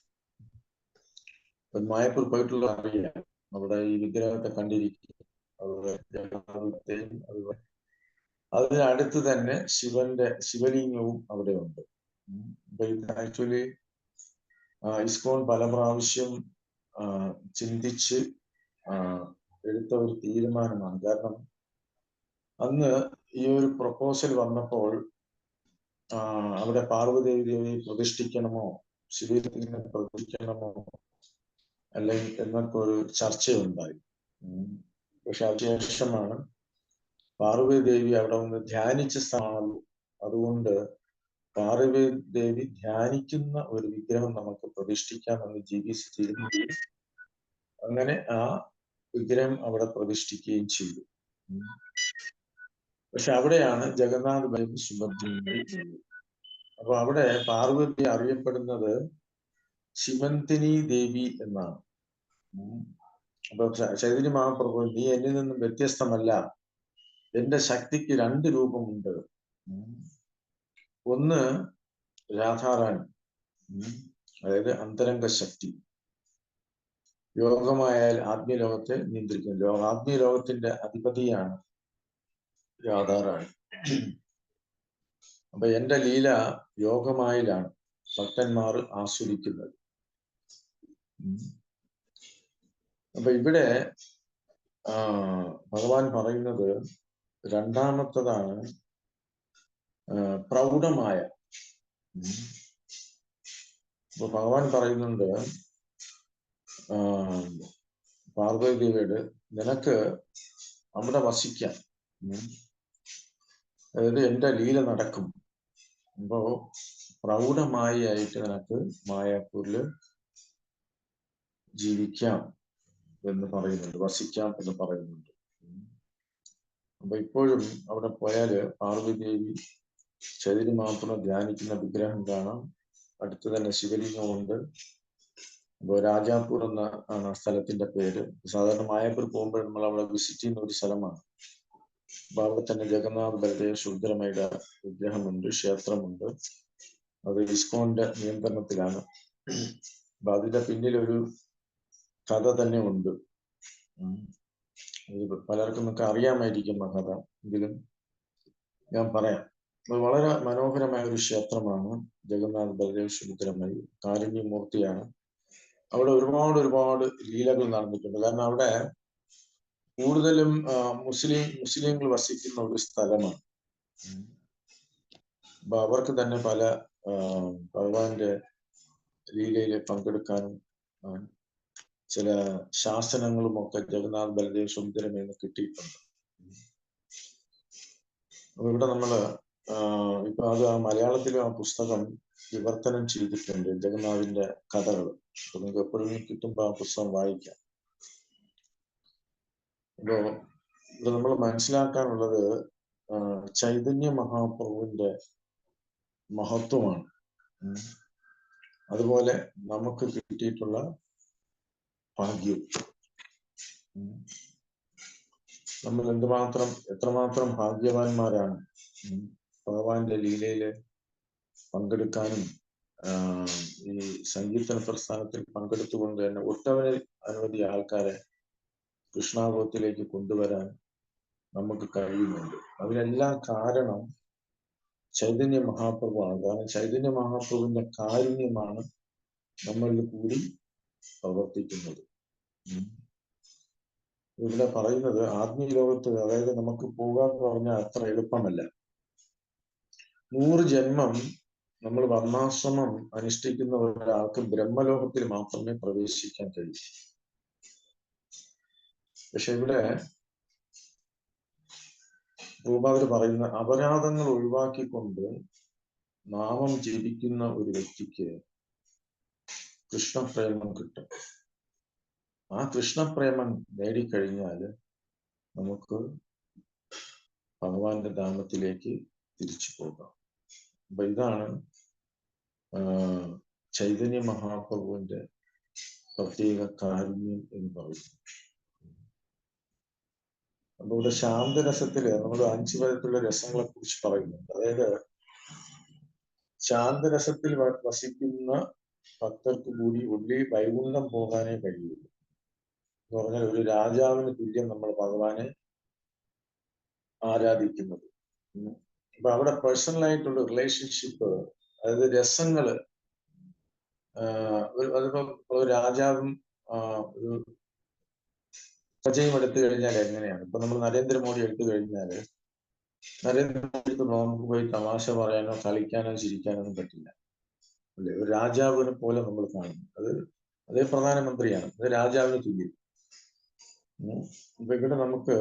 മായപ്പൂർ പോയിട്ടുള്ള അറിയാം, അവിടെ ഈ വിഗ്രഹത്തെ കണ്ടിരിക്കും. അതുപോലെ ജഗന്നാഥത്തെയും അതുപോലെ അതിനടുത്ത് തന്നെ ശിവലിംഗവും അവിടെ ഉണ്ട്. അപ്പൊ ഇത് ആക്ച്വലി ഇസ്കോൺ പല പ്രാവശ്യം ചിന്തിച്ച് എടുത്ത ഒരു തീരുമാനമാണ്. കാരണം അന്ന് ഈ ഒരു പ്രപ്പോസൽ വന്നപ്പോൾ അവിടെ പാർവതി ദേവിയെ പ്രതിഷ്ഠിക്കണമോ ശിവലിംഗത്തിനെ പ്രതിഷ്ഠിക്കണമോ അല്ലെങ്കിൽ എന്നൊക്കെ ഒരു ചർച്ചയുണ്ടായി. പക്ഷെ അതിനുശേഷമാണ് പാർവതി ദേവി അവിടെ വന്ന് ധ്യാനിച്ച സ്ഥലമാണല്ലോ, അതുകൊണ്ട് പാർവതി ദേവി ധ്യാനിക്കുന്ന ഒരു വിഗ്രഹം നമുക്ക് പ്രതിഷ്ഠിക്കാമെന്ന് GBC തീരുമാനിച്ചു. അങ്ങനെ ആ വിഗ്രഹം അവിടെ പ്രതിഷ്ഠിക്കുകയും ചെയ്തു. പക്ഷെ അവിടെയാണ് ജഗന്നാഥ് ബലദേവ് സുഭദ്ര. അപ്പൊ അവിടെ പാർവതി അറിയപ്പെടുന്നത് ശിവന്തിനി ദേവി എന്നാണ്. അപ്പൊ ചൈതന്യ മഹാപ്രഭു, നീ എന്നിൽ നിന്നും വ്യത്യസ്തമല്ല, എന്റെ ശക്തിക്ക് 2 രൂപമുണ്ട്. ഒന്ന് രാധാറാണി, അതായത് അന്തരംഗ ശക്തി. യോഗമായാൽ ആത്മീയ ലോകത്തെ നിയന്ത്രിക്കുന്നു. ആത്മീയ ലോകത്തിന്റെ അധിപതിയാണ് രാധാറാണി. അപ്പൊ എന്റെ ലീല യോഗമായിലാണ്. ഭക്തന്മാർ ആസ്വദിക്കുന്നത്. അപ്പൊ ഇവിടെ ഭഗവാൻ പറയുന്നത് രണ്ടാമത്തതാണ് പ്രൗഢമായ. അപ്പൊ ഭഗവാൻ പറയുന്നുണ്ട് പാർവതി ദേവിയോട്, നിനക്ക് അവിടെ വസിക്കാം, അതായത് എന്റെ ലീല നടക്കും. അപ്പോ പ്രൗഢമായിട്ട് നിനക്ക് മായാപൂരില് ജീവിക്കാം എന്ന് പറയുന്നുണ്ട്, വസിക്കാം എന്ന് പറയുന്നുണ്ട്. അപ്പൊ ഇപ്പോഴും അവിടെ പോയാല് പാർവതി ദേവി ചൈതന്യ മഹാപ്രഭു ധ്യാനിക്കുന്ന വിഗ്രഹം കാണാം. അടുത്ത് തന്നെ ശിവലിംഗമുണ്ട്. അപ്പോ രാജാപൂർ എന്ന ആണ് സ്ഥലത്തിന്റെ പേര്. സാധാരണ മായാപൂർ പോകുമ്പോൾ നമ്മൾ അവിടെ വിസിറ്റ് ചെയ്യുന്ന ഒരു സ്ഥലമാണ്. അപ്പൊ അവിടെ തന്നെ ജഗന്നാഥ് ബലദേവ് സുന്ദരമയുടെ വിഗ്രഹമുണ്ട്, ക്ഷേത്രമുണ്ട്. അത് ഇസ്കോന്റെ നിയന്ത്രണത്തിലാണ്. അപ്പൊ അതിന്റെ പിന്നിലൊരു കഥ തന്നെ ഉണ്ട്. പലർക്കും ഒക്കെ അറിയാമായിരിക്കും ആ കഥ, എങ്കിലും ഞാൻ പറയാം. അത് വളരെ മനോഹരമായ ഒരു ക്ഷേത്രമാണ് ജഗന്നാഥ് ബലദേവ് സുന്ദരമായി, കാരുണ്യമൂർത്തിയാണ്. അവിടെ ഒരുപാട് ലീലകൾ നടന്നിട്ടുണ്ട്. കാരണം അവിടെ കൂടുതലും മുസ്ലിങ്ങൾ വസിക്കുന്ന ഒരു സ്ഥലമാണ്. അപ്പൊ അവർക്ക് തന്നെ പല ഭഗവാന്റെ ലീലയിൽ പങ്കെടുക്കാനും ചില ശാസനങ്ങളും ഒക്കെ ജഗന്നാഥ് ബലദേവ് സുന്ദരമെന്ന് കിട്ടിയിട്ടുണ്ട്. അപ്പൊ ഇവിടെ നമ്മള് ഇപ്പൊ അത് മലയാളത്തിലും ആ പുസ്തകം വിവർത്തനം ചെയ്തിട്ടുണ്ട്, ജഗന്നാഥിന്റെ കഥകൾ. അപ്പൊ നിങ്ങൾക്ക് എപ്പോഴും കിട്ടുമ്പോ ആ പുസ്തകം വായിക്കാം. അപ്പോ ഇത് നമ്മൾ മനസ്സിലാക്കാനുള്ളത് ചൈതന്യ മഹാപ്രഭുവിന്റെ മഹത്വമാണ്. അതുപോലെ നമുക്ക് കിട്ടിയിട്ടുള്ള ഭാഗ്യം. നമ്മൾ എത്രമാത്രം ഭാഗ്യവാന്മാരാണ് ഭഗവാന്റെ ലീലയില് പങ്കെടുക്കാനും ഈ സങ്കീർത്തന പ്രസ്ഥാനത്തിൽ പങ്കെടുത്തുകൊണ്ട് തന്നെ ഒട്ടനവധി ആൾക്കാരെ കൃഷ്ണാഗോത്തിലേക്ക് കൊണ്ടുവരാൻ നമുക്ക് കഴിയുന്നുണ്ട്. അതിനെല്ലാം കാരണം ചൈതന്യ മഹാപ്രഭുവാണ്. കാരണം ചൈതന്യ മഹാപ്രഭുവിന്റെ കാരുണ്യമാണ് നമ്മളിൽ കൂടി പ്രവർത്തിക്കുന്നത്. ഇവിടെ പറയുന്നത് ആത്മീയ ലോകത്ത്, അതായത് നമുക്ക് പോകാന്ന് പറഞ്ഞാൽ അത്ര എളുപ്പമല്ല. 100 ജന്മം നമ്മൾ വർണ്ണാശ്രമം അനുഷ്ഠിക്കുന്ന ഒരാൾക്ക് ബ്രഹ്മലോകത്തിൽ മാത്രമേ പ്രവേശിക്കാൻ കഴിയൂ. പക്ഷെ ഇവിടെ ഭൂപാദർ പറയുന്ന അപരാധങ്ങൾ ഒഴിവാക്കിക്കൊണ്ട് നാമം ജപിക്കുന്ന ഒരു വ്യക്തിക്ക് കൃഷ്ണപ്രേമം കിട്ടും. ആ കൃഷ്ണപ്രേമം നേടിക്കഴിഞ്ഞാൽ നമുക്ക് ഭഗവാന്റെ ധാമത്തിലേക്ക് തിരിച്ചു പോകാം. അപ്പൊ ഇതാണ് ചൈതന്യ മഹാപ്രഭുവിന്റെ പ്രത്യേക കാരുണ്യം എന്ന് പറയുന്നത്. അപ്പൊ ഇവിടെ ശാന്തരസത്തില് നമ്മൾ 5 തരത്തിലുള്ള രസങ്ങളെ കുറിച്ച് പറയുന്നുണ്ട്. അതായത് ശാന്തരസത്തിൽ വസിക്കുന്ന ഭക്തർക്ക് കൂടി ഉള്ളി വൈകുണ്ഠം പോകാനേ കഴിയുള്ളൂ. എന്ന് പറഞ്ഞാൽ ഒരു രാജാവിന് തുല്യം നമ്മൾ ഭഗവാനെ ആരാധിക്കുന്നത്. അപ്പൊ അവിടെ പേഴ്സണലായിട്ടുള്ള റിലേഷൻഷിപ്പ്, അതായത് രസങ്ങള്, അതിപ്പോ ഒരു രാജാവും ഒരു പ്രജയും എടുത്തു കഴിഞ്ഞാൽ എങ്ങനെയാണ്? ഇപ്പൊ നമ്മൾ നരേന്ദ്രമോദി എടുത്തു കഴിഞ്ഞാല് നരേന്ദ്രമോദി നമുക്ക് പോയി തമാശ പറയാനോ കളിക്കാനോ ചിരിക്കാനോ ഒന്നും പറ്റില്ല, അല്ലെ? ഒരു രാജാവിനെ പോലെ നമ്മൾ കാണുന്നു. അതേ പ്രധാനമന്ത്രിയാണ്, അത് രാജാവിന് തുല്യം. ഇപ്പൊ ഇവിടെ നമുക്ക്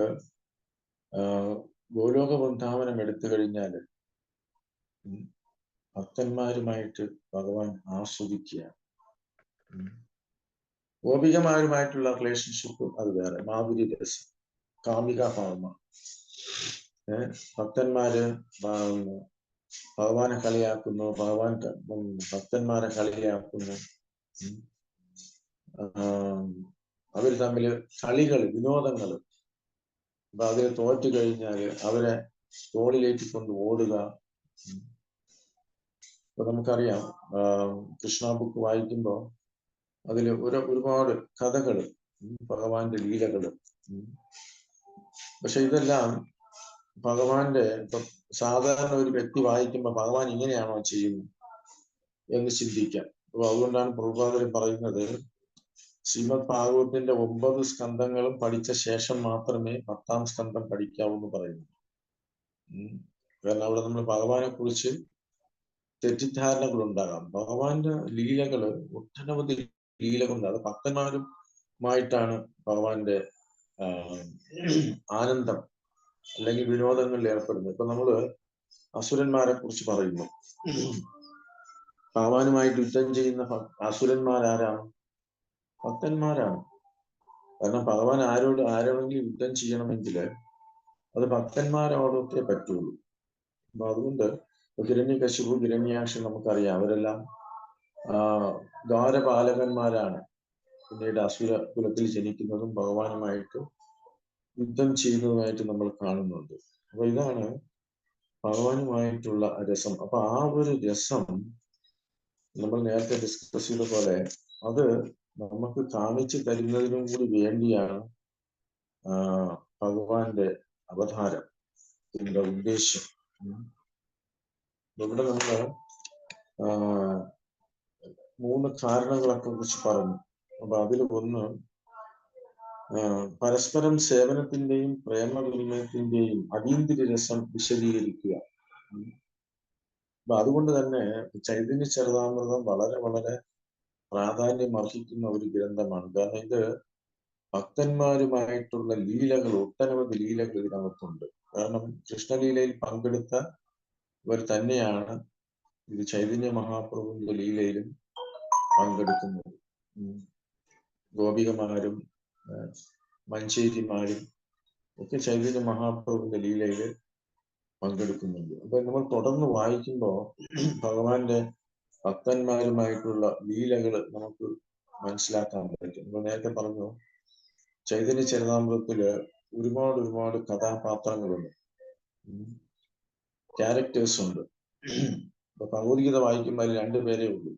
ഗോലോക വൃന്ദാവനം എടുത്തു കഴിഞ്ഞാല് ഭക്തന്മാരുമായിട്ട് ഭഗവാൻ ആസ്വദിക്കുകയാണ്. ഗോപികമാരുമായിട്ടുള്ള റിലേഷൻഷിപ്പ് അത് വേറെ, മാധുരി രസം, കാമിക ഭാവമ. ഭക്തന്മാര് ഭഗവാനെ കളിയാക്കുന്നു, ഭക്തന്മാരെ കളിയാക്കുന്നു. അവർ തമ്മില് കളികൾ, വിനോദങ്ങൾ. അപ്പൊ അതിൽ തോറ്റു കഴിഞ്ഞാല് അവരെ തോളിലേക്ക് കൊണ്ട് ഓടുക. ഇപ്പൊ നമുക്കറിയാം, കൃഷ്ണ ബുക്ക് വായിക്കുമ്പോ അതില് ഒരുപാട് കഥകള്, ഭഗവാന്റെ ലീലകള്. പക്ഷെ ഇതെല്ലാം ഭഗവാന്റെ, ഇപ്പൊ സാധാരണ ഒരു വ്യക്തി വായിക്കുമ്പോ ഭഗവാൻ ഇങ്ങനെയാണോ ചെയ്യുന്നത് എന്ന് ചിന്തിക്കാം. അപ്പൊ അതുകൊണ്ടാണ് പ്രഭുപാദർ പറയുന്നത്, ശ്രീമദ് ഭാഗവതത്തിന്റെ 9 സ്കന്ധങ്ങളും പഠിച്ച ശേഷം മാത്രമേ 10ാം സ്കന്ധം പഠിക്കാവൂ എന്ന് പറയുന്നു. കാരണം അവിടെ നമ്മൾ ഭഗവാനെ കുറിച്ച് തെറ്റിദ്ധാരണകൾ ഉണ്ടാകാം. ഭഗവാന്റെ ലീലകള് ഒട്ടനവധി ലീലകളുണ്ട്. അത് ഭക്തന്മാരുമായിട്ടാണ് ഭഗവാന്റെ ആനന്ദം അല്ലെങ്കിൽ വിനോദങ്ങളിൽ ഏർപ്പെടുന്നത്. ഇപ്പൊ നമ്മള് അസുരന്മാരെ കുറിച്ച് പറയുന്നു. ഭഗവാനുമായിട്ട് യുദ്ധം ചെയ്യുന്ന അസുരന്മാരാരാണ്? ഭക്തന്മാരാണ്. കാരണം ഭഗവാൻ ആരോടെങ്കിലും യുദ്ധം ചെയ്യണമെങ്കിൽ അത് ഭക്തന്മാരോടൊക്കെ പറ്റുള്ളൂ. അപ്പൊ അതുകൊണ്ട് ഹിരണ്യകശിപു, ഹിരണ്യാക്ഷൻ നമുക്കറിയാം, അവരെല്ലാം ദ്വാരപാലകന്മാരാണ്. പിന്നീട് അസുര കുലത്തിൽ ജനിക്കുന്നതും ഭഗവാനുമായിട്ട് യുദ്ധം ചെയ്യുന്നതുമായിട്ട് നമ്മൾ കാണുന്നുണ്ട്. അപ്പൊ ഇതാണ് ഭഗവാനുമായിട്ടുള്ള രസം. അപ്പൊ ആ ഒരു രസം നമ്മൾ നേരത്തെ ഡിസ്കസ് ചെയ്ത പോലെ അത് നമുക്ക് കാണിച്ചു തരുന്നതിനും കൂടി വേണ്ടിയാണ് ഭഗവാന്റെ അവതാരം, ഇതിന്റെ ഉദ്ദേശം. ഇവിടെ നമ്മള് 3 കാരണങ്ങളൊക്കെ കുറിച്ച് പറഞ്ഞു. അപ്പൊ അതിൽ ഒന്ന് പരസ്പരം സേവനത്തിന്റെയും പ്രേമവിനിമയത്തിന്റെയും അതീന്ദ്രിയ രസം വിശദീകരിക്കുക. അപ്പൊ അതുകൊണ്ട് തന്നെ ചൈതന്യ ചരിതാമൃതം വളരെ വളരെ പ്രാധാന്യം അർഹിക്കുന്ന ഒരു ഗ്രന്ഥമാണ്. കാരണം ഇത് ഭക്തന്മാരുമായിട്ടുള്ള ലീലകൾ, ഒട്ടനവധി ലീലകൾ ഇതിനകത്തുണ്ട്. കാരണം കൃഷ്ണലീലയിൽ പങ്കെടുത്തവർ തന്നെയാണ് ഇത് ചൈതന്യ മഹാപ്രഭുവിന്റെ ലീലയിലും പങ്കെടുക്കുന്നത്. ഗോപികമാരും മഞ്ചേരിമാരും ഒക്കെ ചൈതന്യ മഹാപ്രഭുവിന്റെ ലീലയിൽ പങ്കെടുക്കുന്നുണ്ട്. അപ്പൊ നമ്മൾ തുടർന്ന് വായിക്കുമ്പോൾ ഭഗവാന്റെ ഭക്തന്മാരുമായിട്ടുള്ള ലീലകൾ നമുക്ക് മനസ്സിലാക്കാൻ പറ്റും. നമ്മൾ നേരത്തെ പറഞ്ഞു, ചൈതന്യ ചരിതാമൃതത്തില് ഒരുപാട് കഥാപാത്രങ്ങളുണ്ട്, ക്യാരക്ടേഴ്സ് ഉണ്ട്. ഇപ്പൊ ഭഗവത്ഗീത വായിക്കുമ്പോൾ അതിൽ 2 പേരേ ഉള്ളൂ.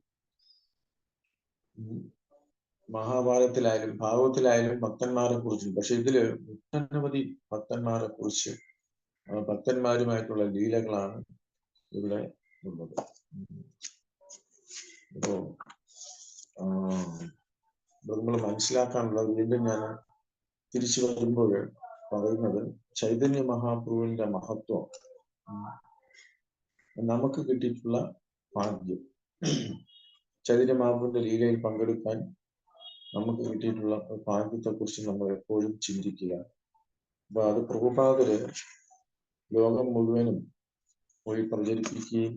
മഹാഭാരതത്തിലായാലും ഭാഗവത്തിലായാലും ഭക്തന്മാരെ കുറിച്ചും. പക്ഷെ ഇതില് ഒട്ടനവധി ഭക്തന്മാരെ കുറിച്ച്, ഭക്തന്മാരുമായിട്ടുള്ള ലീലകളാണ് ഇവിടെ ഉള്ളത്. അപ്പോ നമ്മൾ മനസ്സിലാക്കാനുള്ളത്, വീണ്ടും ഞാൻ തിരിച്ചു വരുമ്പോൾ പറയുന്നത്, ചൈതന്യ മഹാപ്രഭുവിന്റെ മഹത്വം, നമുക്ക് കിട്ടിയിട്ടുള്ള ഭാഗ്യം, ചൈതന്യ മഹാപ്രഭുവിന്റെ ലീലയിൽ പങ്കെടുക്കാൻ നമുക്ക് കിട്ടിയിട്ടുള്ള ഭാഗ്യത്തെ കുറിച്ച് നമ്മൾ എപ്പോഴും ചിന്തിക്കുക. അപ്പൊ അത് പ്രഭുപാദര് ലോകം മുഴുവനും പോയി പ്രചരിപ്പിക്കുകയും,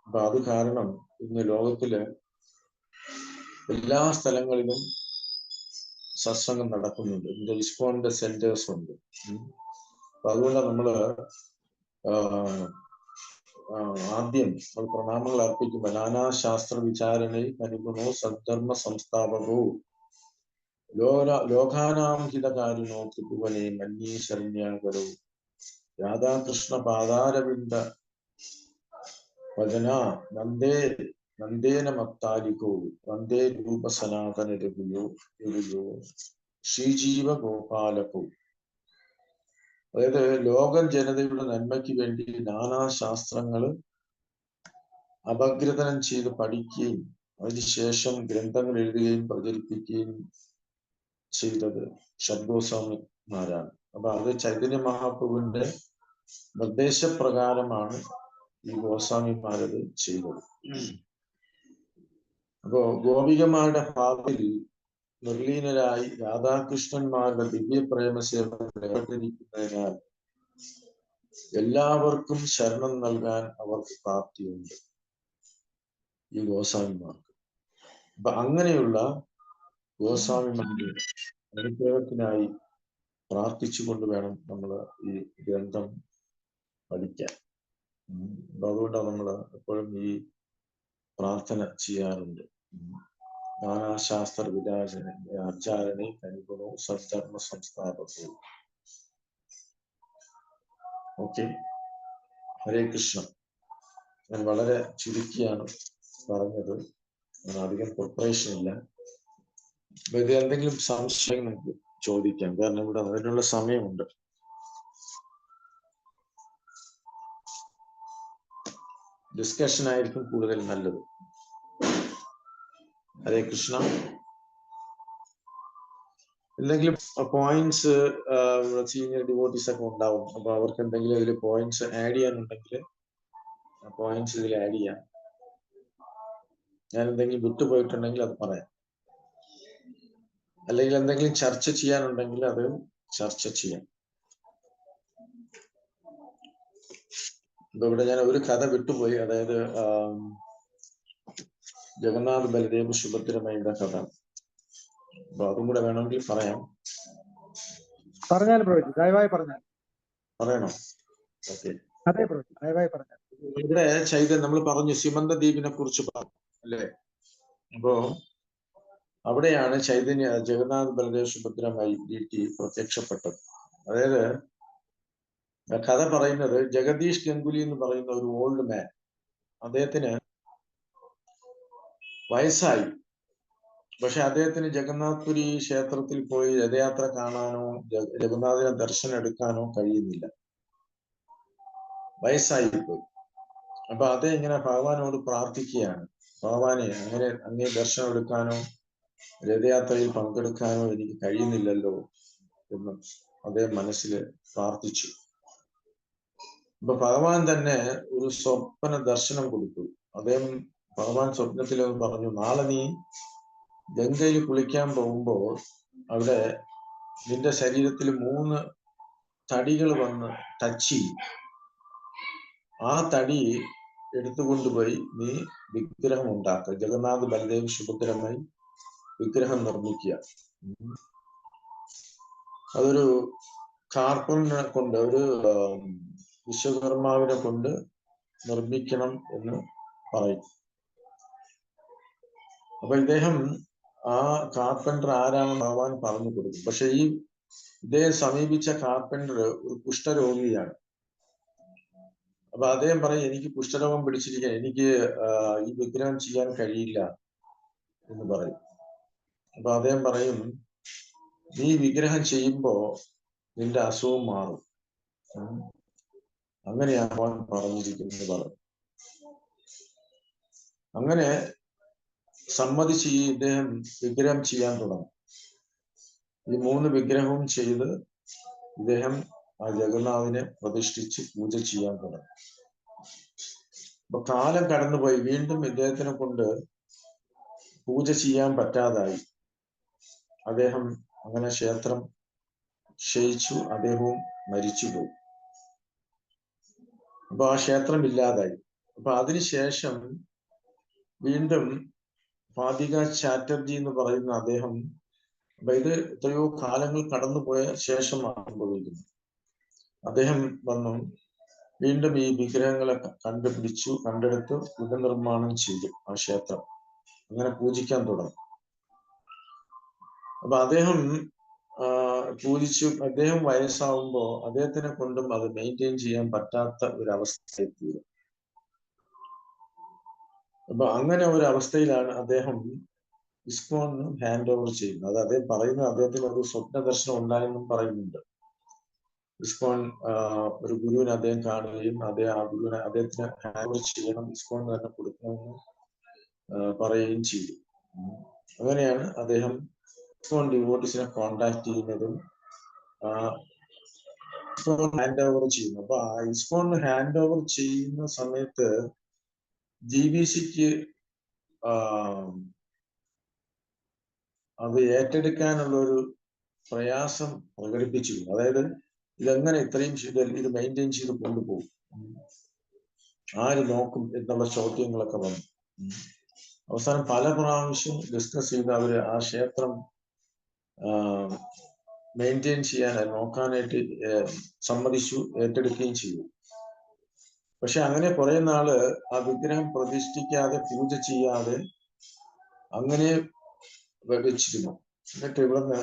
അപ്പൊ അത് കാരണം ഇന്ന് ലോകത്തില് എല്ലാ സ്ഥലങ്ങളിലും സത്സംഗം നടക്കുന്നുണ്ട്. ഇതിന്റെ ഇസ്കോണിന്റെ സെന്റേഴ്സ് ഉണ്ട്. അപ്പൊ അതുകൊണ്ട് നമ്മള് ആദ്യം നമ്മൾ പ്രണാമങ്ങൾ അർപ്പിക്കുമ്പോൾ നാനാശാസ്ത്ര വിചാരണയിൽ അനുഗുണോ സദ്ധർമ്മ സംസ്ഥാപകോ ലോകാനാം ഹിതകാരിണോ ത്രിഭുവനെ മന്യേ ശരണ്യാകരോ രാധാകൃഷ്ണ പാദാരവിന്ദ വചന നന്ദേന മത്താലികോ വന്ദേ രൂപ സനാതന രഘുയോ ശ്രീജീവ ഗോപാലകോ. അതായത് ലോക ജനതയുടെ നന്മയ്ക്ക് വേണ്ടി നാനാശാസ്ത്രങ്ങള് അപഗ്രഥനം ചെയ്ത് പഠിക്കുകയും അതിനുശേഷം ഗ്രന്ഥങ്ങൾ എഴുതുകയും പ്രചരിപ്പിക്കുകയും ചെയ്തത് ഷഡ്ഗോസ്വാമിമാരാണ്. അപ്പൊ അത് ചൈതന്യ മഹാപ്രഭുവിന്റെ നിർദ്ദേശപ്രകാരമാണ് ഈ ഗോസ്വാമിമാരത് ചെയ്തത്. അപ്പോ ഗോപികമാരുടെ ഭാവത്തിൽ നിർലീനരായി രാധാകൃഷ്ണന്മാരുടെ ദിവ്യപ്രേമസേവനം ഏർപ്പെട്ടിരിക്കുന്നതിനാൽ എല്ലാവർക്കും ശരണം നൽകാൻ അവർക്ക് പ്രാപ്തിയുണ്ട്, ഈ ഗോസ്വാമിമാർക്ക്. അപ്പൊ അങ്ങനെയുള്ള ഗോസ്വാമിമാരുടെ അനുഗ്രഹത്തിനായി പ്രാർത്ഥിച്ചുകൊണ്ട് വേണം നമ്മൾ ഈ ഗ്രന്ഥം പഠിക്കാൻ. അപ്പൊ അതുകൊണ്ടാണ് നമ്മൾ എപ്പോഴും ഈ പ്രാർത്ഥന ചെയ്യാറുണ്ട്. നാനാശാസ്ത്ര ആചാരണെ അനുഗുണോ സദ്ധർമ്മ സംസ്ഥാപകോ. ഓക്കെ, ഹരേ കൃഷ്ണ. ഞാൻ വളരെ ചുരുക്കിയാണ് പറഞ്ഞത്, അധികം പ്രിപ്പറേഷൻ ഇല്ല. അപ്പൊ ഇത് എന്തെങ്കിലും സംശയം നമുക്ക് ചോദിക്കാം, കാരണം ഇവിടെ അതിനുള്ള സമയമുണ്ട്. ഡിസ്കഷൻ ആയിരിക്കും കൂടുതൽ നല്ലത്. ഹരേ കൃഷ്ണ. എന്തെങ്കിലും പോയിന്റ്സ് സീനിയർ ഡിവോട്ടീസ് ഒക്കെ ഉണ്ടാവും. അപ്പൊ അവർക്ക് എന്തെങ്കിലും ഇതിൽ പോയിന്റ്സ് ആഡ് ചെയ്യാനുണ്ടെങ്കിൽ പോയിന്റ്സ് ഇതിൽ ആഡ് ചെയ്യാം. ഞാൻ എന്തെങ്കിലും വിട്ടുപോയിട്ടുണ്ടെങ്കിൽ അത് പറയാം. അല്ലെങ്കിൽ എന്തെങ്കിലും ചർച്ച ചെയ്യാനുണ്ടെങ്കിൽ അത് ചർച്ച ചെയ്യാം. ഇവിടെ ഞാൻ ഒരു കഥ വിട്ടുപോയി. അതായത് ജഗന്നാഥ് ബലദേവ് സുഭദ്രമ്മയുടെ കഥ. അപ്പൊ അതും കൂടെ വേണമെങ്കിൽ പറയാം. പറഞ്ഞാലും പ്രവചി, ദയവായി പറഞ്ഞാൽ. പറയണോ? ഓക്കെ. അതെ പ്രവചി, ദയവായി പറഞ്ഞാൽ. ഇവിടെ ചൈതന്യം നമ്മൾ പറഞ്ഞു സിമന്ത ദ്വീപിനെ കുറിച്ച് പറഞ്ഞു അല്ലേ? അപ്പോ അവിടെയാണ് ചൈതന്യ ജഗന്നാഥ് ബലദേവ് സുഭദ്രമായി പ്രത്യക്ഷപ്പെട്ടത്. അതായത് കഥ പറയുന്നത് ജഗദീഷ് ഗംഗുലി എന്ന് പറയുന്ന ഒരു ഓൾഡ് മാൻ, അദ്ദേഹത്തിന് വയസ്സായി. പക്ഷെ അദ്ദേഹത്തിന് ജഗന്നാഥ്പുരി ക്ഷേത്രത്തിൽ പോയി രഥയാത്ര കാണാനോ ജഗന്നാഥിനെ ദർശനം എടുക്കാനോ കഴിയുന്നില്ല, വയസ്സായി പോയി. അപ്പൊ അദ്ദേഹം ഇങ്ങനെ ഭഗവാനോട് പ്രാർത്ഥിക്കുകയാണ്, ഭഗവാനെ അങ്ങനെ ദർശനം എടുക്കാനോ രഥയാത്രയിൽ പങ്കെടുക്കാനോ എനിക്ക് കഴിയുന്നില്ലല്ലോ എന്ന് അദ്ദേഹം മനസ്സിൽ പ്രാർത്ഥിച്ചു. അപ്പൊ ഭഗവാൻ തന്നെ ഒരു സ്വപ്ന ദർശനം കൊടുത്തു. ഭഗവാൻ സ്വപ്നത്തിൽ പറഞ്ഞു, നാളെ നീ ഗംഗയിൽ കുളിക്കാൻ പോകുമ്പോൾ അവിടെ നിന്റെ ശരീരത്തിൽ 3 തടികൾ വന്ന് ടച്ച് ചെയ്യും. ആ തടി എടുത്തുകൊണ്ടുപോയി നീ വിഗ്രഹം ഉണ്ടാക്കുക, ജഗന്നാഥ് ബലദേവ് സുഭദ്രമായി വിഗ്രഹം നിർമ്മിക്കുക. അതൊരു കാർപ്പനെ കൊണ്ട്, ഒരു വിശ്വകർമാവിനെ കൊണ്ട് നിർമ്മിക്കണം എന്ന് പറയും. അപ്പൊ ഇദ്ദേഹം ആ കാർപ്പൻറ്റർ ആരാണെന്ന് ഭഗവാൻ പറഞ്ഞു കൊടുക്കും. പക്ഷെ ഇദ്ദേഹം സമീപിച്ച കാർപ്പൻറ്റർ ഒരു കുഷ്ഠരോഗിയാണ്. അപ്പൊ അദ്ദേഹം പറയും, എനിക്ക് കുഷ്ഠരോഗം പിടിച്ചിരിക്കാൻ, എനിക്ക് ഈ വിഗ്രഹം ചെയ്യാൻ കഴിയില്ല എന്ന് പറയും. അപ്പൊ അദ്ദേഹം പറയും, നീ വിഗ്രഹം ചെയ്യുമ്പോ നിന്റെ അസുഖം മാറും, അങ്ങനെയാണ് ഭഗവാൻ പറഞ്ഞിരിക്കുന്നത് പറയും. അങ്ങനെ സമ്മതിച്ച് ഇദ്ദേഹം വിഗ്രഹം ചെയ്യാൻ തുടങ്ങും. ഈ 3 വിഗ്രഹവും ചെയ്ത് ഇദ്ദേഹം ആ ജഗന്നാഥിനെ പ്രതിഷ്ഠിച്ച് പൂജ ചെയ്യാൻ തുടങ്ങി. അപ്പൊ കാലം കടന്നുപോയി, വീണ്ടും ഇദ്ദേഹത്തിനെ കൊണ്ട് പൂജ ചെയ്യാൻ പറ്റാതായി. അദ്ദേഹം അങ്ങനെ ക്ഷേത്രം ക്ഷയിച്ചു, അദ്ദേഹവും മരിച്ചുപോയി. അപ്പൊ ആ ക്ഷേത്രം ഇല്ലാതായി. അപ്പൊ അതിനുശേഷം വീണ്ടും പാതിക ചാറ്റർജി എന്ന് പറയുന്ന അദ്ദേഹം, അപ്പൊ ഇത് എത്രയോ കാലങ്ങൾ കടന്നുപോയ ശേഷമാണ് സംഭവിക്കുന്നത്. അദ്ദേഹം വന്നു വീണ്ടും ഈ വിഗ്രഹങ്ങളെ കണ്ടെടുത്ത് പുനർനിർമ്മാണം ചെയ്തു ആ ക്ഷേത്രം. അങ്ങനെ പൂജിക്കാൻ തുടങ്ങി. അപ്പൊ അദ്ദേഹം പൂജിച്ചു. അദ്ദേഹം വയസ്സാവുമ്പോ അദ്ദേഹത്തിനെ കൊണ്ടും അത് മെയിൻറ്റെയിൻ ചെയ്യാൻ പറ്റാത്ത ഒരു അവസ്ഥയെത്തിയത്. അപ്പൊ അങ്ങനെ ഒരു അവസ്ഥയിലാണ് അദ്ദേഹം ഇസ്കോണിന് ഹാൻഡ് ഓവർ ചെയ്യുന്നത്. അത് അദ്ദേഹം പറയുന്നത്, അദ്ദേഹത്തിന് ഒരു സ്വപ്ന ദർശനം ഉണ്ടായെന്നും പറയുന്നുണ്ട്. ഇസ്കോൺ ഒരു ഗുരുവിനെ അദ്ദേഹം കാണുകയും അദ്ദേഹത്തിന് ഹാൻഡ് ഓവർ ചെയ്യണം, ഇസ്കോണിന് തന്നെ കൊടുക്കണമെന്ന് പറയുകയും ചെയ്തു. അങ്ങനെയാണ് അദ്ദേഹം ഇസ്കോൺ ഡിവോട്ടീസിനെ കോണ്ടാക്ട് ചെയ്യുന്നതും ഹാൻഡ് ഓവർ ചെയ്യുന്നു. അപ്പൊ ആ ഇസ്കോണിന് ഹാൻഡ് ഓവർ ചെയ്യുന്ന സമയത്ത് GBCക്ക് അത് ഏറ്റെടുക്കാനുള്ള ഒരു പ്രയാസം പ്രകടിപ്പിച്ചിരുന്നു. അതായത് ഇതെങ്ങനെ ഇത്രയും ഇത് മെയിൻറ്റെയിൻ ചെയ്ത് കൊണ്ടുപോകും, ആര് നോക്കും എന്നുള്ള ചോദ്യങ്ങളൊക്കെ വന്നു. അവസാനം പല പ്രാവശ്യം ഡിസ്കസ് ചെയ്ത് അവര് ആ ക്ഷേത്രം മെയിൻറ്റെയിൻ ചെയ്യാനായി നോക്കാനായിട്ട് സമ്മതിച്ചു, ഏറ്റെടുക്കുകയും ചെയ്തു. പക്ഷെ അങ്ങനെ കുറെ നാള് ആ വിഗ്രഹം പ്രതിഷ്ഠിക്കാതെ പൂജ ചെയ്യാതെ അങ്ങനെ വെച്ചിരുന്നു. എന്നിട്ട് ഇവിടുന്ന്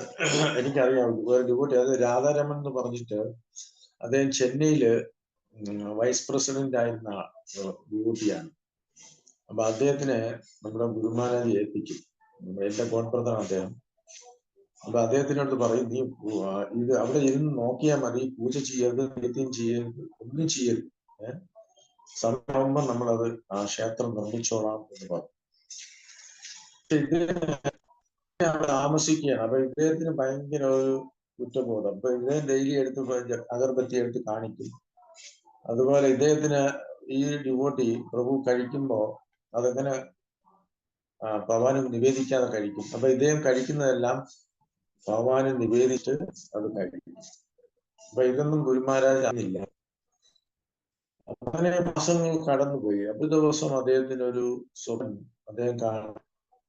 എനിക്കറിയാം വേറെ ഡിവോട്ടി, അത് രാധാരമൻ എന്ന് പറഞ്ഞിട്ട് അദ്ദേഹം ചെന്നൈയില് വൈസ് പ്രസിഡന്റ് ആയിരുന്ന ഡിവോട്ടിയാണ്. അപ്പൊ അദ്ദേഹത്തിന് നമ്മുടെ ഗുരുമാരാജ് ഏൽപ്പിക്കും, എന്റെ ഗോഡ്ബ്രദറാണ് അദ്ദേഹം. അപ്പൊ അദ്ദേഹത്തിനോട് പറയും, നീ ഇത് അവിടെ ഇരുന്ന് നോക്കിയാൽ മതി, പൂജ ചെയ്യരുത്, നിത്യം ചെയ്യരുത്, ഒന്നും ചെയ്യരുത്. സമയമാകുമ്പോൾ നമ്മളത് ആ ക്ഷേത്രം നിർമ്മിച്ചോളാം എന്ന് പറഞ്ഞു. അവിടെ താമസിക്കുകയാണ്. അപ്പൊ ഇദ്ദേഹത്തിന് ഭയങ്കര ഒരു കുറ്റബോധം. അപ്പൊ ഇദ്ദേഹം ഡെയിലി എടുത്ത് അഗർബത്തി എടുത്ത് കാണിക്കും. അതുപോലെ ഇദ്ദേഹത്തിന് ഈ ഡിവോട്ടി പ്രഭു കഴിക്കുമ്പോ അതെങ്ങനെ ഭഗവാന് നിവേദിക്കാതെ കഴിക്കും. അപ്പൊ ഇദ്ദേഹം കഴിക്കുന്നതെല്ലാം ഭഗവാന് നിവേദിച്ച് അത് കഴിക്കും. അപ്പൊ ഇതൊന്നും ഗുരുമഹാരാജ് അറിഞ്ഞില്ല. അങ്ങനെ മാസങ്ങൾ കടന്നുപോയി. ഒരു ദിവസം അദ്ദേഹത്തിന് ഒരു സ്വപ്നം. അദ്ദേഹം കാണും,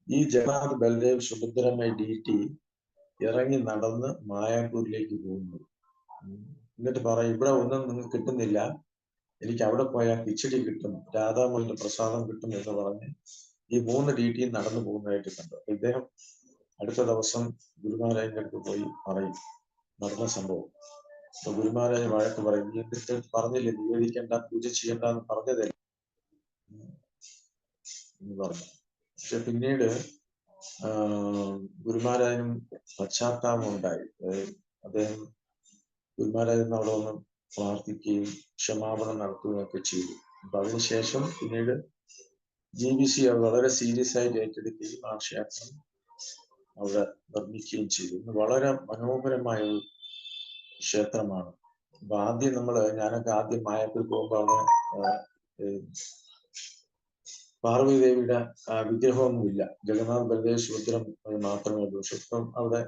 ഈ ജഗന്നാഥ് ബൽദേവ് സുഭദ്രമയ ഡീറ്റി ഇറങ്ങി നടന്ന് മായാപൂരിലേക്ക് പോകുന്നു. എന്നിട്ട് പറയും, ഇവിടെ ഒന്നും നിങ്ങൾക്ക് കിട്ടുന്നില്ല, എനിക്ക് അവിടെ പോയാൽ കിച്ചടി കിട്ടും, രാധാമോഹന്റെ പ്രസാദം കിട്ടും എന്ന് പറഞ്ഞ് ഈ 3 ഡീറ്റിയും നടന്നു പോകുന്നതായിട്ട് കണ്ടു. ഇദ്ദേഹം അടുത്ത ദിവസം ഗുരുമഹാരാജിന്റെ അടുത്ത് പോയി പറയും നടന്ന സംഭവം. അപ്പൊ ഗുരുമഹാരാജ് വഴക്ക് പറയും, നീ എന്നിട്ട് പറഞ്ഞില്ലേ നിവേദിക്കേണ്ട, പൂജ ചെയ്യണ്ട എന്ന് പറഞ്ഞതല്ലേ എന്ന് പറഞ്ഞു. പക്ഷെ പിന്നീട് ഗുരുമഹാരാജനും പശ്ചാത്താപം ഉണ്ടായി. അദ്ദേഹം ഗുരുമഹാരാജൻ അവിടെ വന്ന് പ്രാർത്ഥിക്കുകയും ക്ഷമാപണം നടത്തുകയും ഒക്കെ ചെയ്തു. അപ്പൊ അതിനുശേഷം പിന്നീട് GBC അത് വളരെ സീരിയസ് ആയിട്ട് ഏറ്റെടുക്കുകയും ആ ക്ഷേത്രം അവിടെ നിർമ്മിക്കുകയും ചെയ്തു. ഇന്ന് വളരെ മനോഹരമായ ഒരു ക്ഷേത്രമാണ്. അപ്പൊ ആദ്യം ഞാനൊക്കെ ആദ്യം മായാപ്പൂർ പോകുമ്പോ അവിടെ പാർവതി ദേവിയുടെ വിഗ്രഹമൊന്നുമില്ല, ജഗന്നാഥ് ബൽദേവ് സുഭദ്രം മാത്രമേ ഉള്ളൂ. പക്ഷെ ഇപ്പം അവിടെ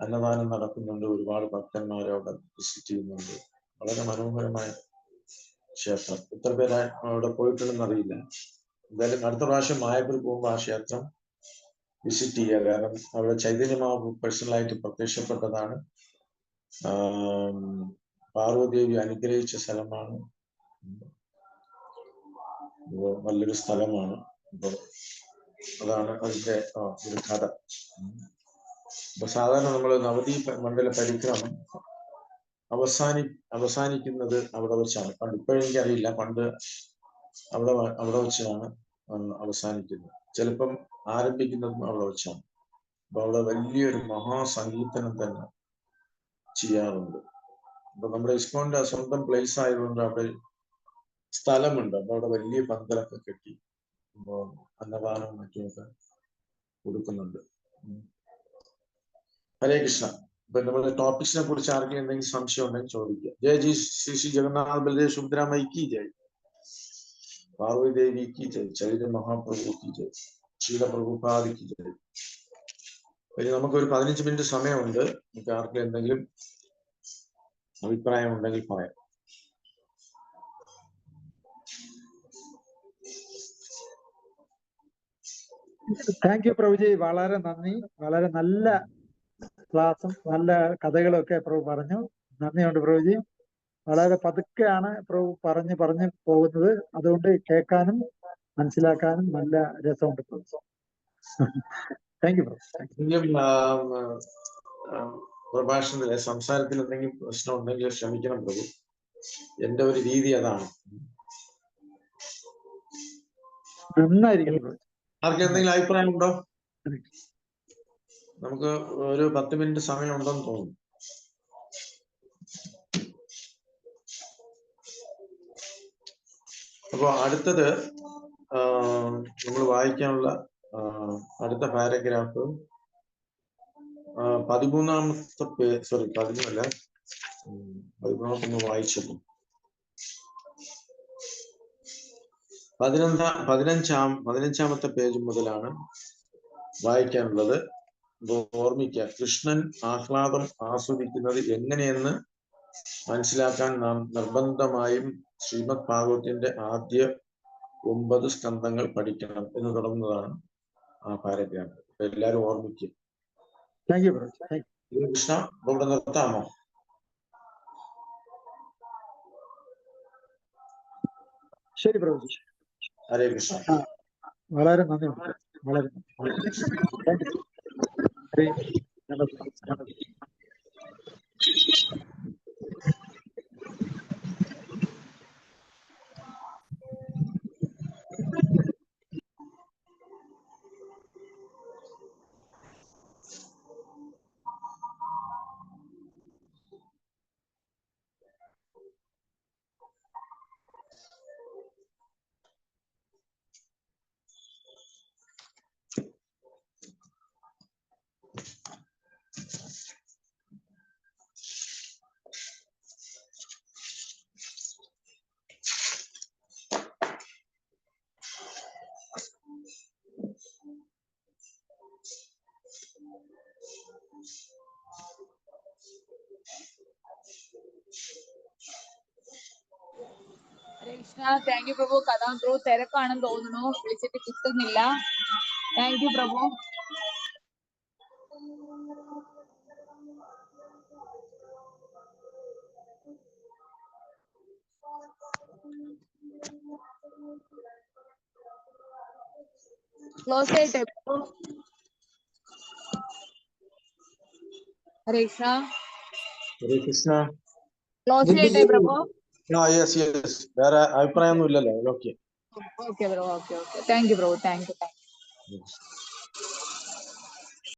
അന്നദാനം നടക്കുന്നുണ്ട്, ഒരുപാട് ഭക്തന്മാർ അവിടെ വിസിറ്റ് ചെയ്യുന്നുണ്ട്. വളരെ മനോഹരമായ ക്ഷേത്രം. എത്ര പേര് അവിടെ പോയിട്ടുണ്ടെന്ന് അറിയില്ല. എന്തായാലും അടുത്ത പ്രാവശ്യം മായാപ്പൂർ പോകുമ്പോൾ ആ ക്ഷേത്രം വിസിറ്റ് ചെയ്യുക. കാരണം അവിടെ ചൈതന്യമാവ് പേഴ്സണലായിട്ട് പ്രത്യക്ഷപ്പെട്ടതാണ്. പാർവതി അനുഗ്രഹിച്ച സ്ഥലമാണ്. നല്ലൊരു സ്ഥലമാണ്. അപ്പൊ അതാണ് അതിന്റെ ഒരു കഥ. അപ്പൊ സാധാരണ നമ്മൾ നവദ്വീപ് മണ്ഡല പരിക്രമം അവസാനിക്കുന്നത് അവിടെ വെച്ചാണ്. പണ്ട് ഇപ്പോഴെനിക്കറിയില്ല, പണ്ട് അവിടെ വെച്ചാണ് അവസാനിക്കുന്നത്. ചിലപ്പം ആരംഭിക്കുന്നതും അവിടെ വെച്ചാണ്. അപ്പൊ അവിടെ വലിയൊരു മഹാസങ്കീർത്തനം തന്നെ ചെയ്യാറുണ്ട്. അപ്പൊ നമ്മുടെ ഇസ്കോന്റെ സ്വന്തം പ്ലേസ് ആയതുകൊണ്ട് അവിടെ സ്ഥലമുണ്ട്. അപ്പൊ അവിടെ വലിയ പന്തലൊക്കെ കെട്ടി അന്നദാനവും മറ്റുമൊക്കെ കൊടുക്കുന്നുണ്ട്. ഹരേ കൃഷ്ണ. ഇപ്പൊ നമ്മുടെ ടോപ്പിക്സിനെ കുറിച്ച് ആർക്കെങ്കിലും എന്തെങ്കിലും സംശയം ഉണ്ടെങ്കിൽ ചോദിക്കുക. ജയ ജി ശ്രീ ജഗന്നാഥ് ബൽദേവ് സുഭദ്രാമയി की जय, പാർവതി ദേവി की जय, ചൈതന്യ മഹാപ്രഭു की जय, ശീല പ്രഭുപാദ की जय. ഇനി നമുക്കൊരു 15 മിനിറ്റ് സമയമുണ്ട്. നമുക്ക് ആർക്കും എന്തെങ്കിലും അഭിപ്രായം ഉണ്ടെങ്കിൽ പറയാം. താങ്ക് യു പ്രഭുജി, വളരെ നന്ദി. വളരെ നല്ല ക്ലാസും നല്ല കഥകളും ഒക്കെ പ്രഭു പറഞ്ഞു. നന്ദിയുണ്ട് പ്രഭുജി. വളരെ പതുക്കെയാണ് പ്രഭു പറഞ്ഞ് പോകുന്നത്. അതുകൊണ്ട് കേൾക്കാനും മനസ്സിലാക്കാനും നല്ല രസമുണ്ട് പ്രഭു. താങ്ക് യു പ്രഭു. പ്രഭാഷണത്തിലെ സംസാരത്തിൽ എന്തെങ്കിലും പ്രശ്നം ഉണ്ടെങ്കിൽ ക്ഷമിക്കണം പ്രഭു. എന്റെ ഒരു രീതി അതാണ്. നന്നായിരിക്കണം പ്രഭു. ആർക്കും എന്തെങ്കിലും അഭിപ്രായം ഉണ്ടോ? നമുക്ക് ഒരു 10 മിനിറ്റ് സമയം ഉണ്ടെന്ന് തോന്നുന്നു. അപ്പൊ അടുത്തത് നമ്മൾ വായിക്കാനുള്ള അടുത്ത പാരഗ്രാഫ് 13 വായിച്ചത് 15-ാമത്തെ പേജ് മുതലാണ് വായിക്കാനുള്ളത്. ഓർമ്മിക്കുക, കൃഷ്ണൻ ആഹ്ലാദം ആസ്വദിക്കുന്നത് എങ്ങനെയെന്ന് മനസ്സിലാക്കാൻ നാം നിർബന്ധമായും ശ്രീമദ് ഭാഗവതത്തിന്റെ ആദ്യ 9 സ്കന്ധങ്ങൾ പഠിക്കണം എന്ന് തുടങ്ങുന്നതാണ് ആ പാരഗ്രാഫ്. എല്ലാവരും ഓർമ്മിക്കും. കൃഷ്ണ, ഇവിടെ നിർത്താമോ? ശരി പ്രഭുജി. ഹരേ കൃഷ്ണ. വളരെ നന്ദി. വളരെ കൃഷ്ണ താങ്ക് യു പ്രഭു. കഥാം ത്രൂ തിരക്കാണെന്ന് തോന്നുന്നു, വിളിച്ചിട്ട് കിട്ടുന്നില്ല. താങ്ക് യു പ്രഭു. ക്ലോസ് ചെയ്യട്ടെ പ്രഭു? ഹരേ കൃഷ്ണ. ഹരേ കൃഷ്ണ. ക്ലോസ് ചെയ്യട്ടെ പ്രഭു? യെസ് യെസ്, വേറെ അഭിപ്രായമൊന്നും ഇല്ലല്ലോ? Okay okay bro. Okay thank you പ്രഭു. Thank U.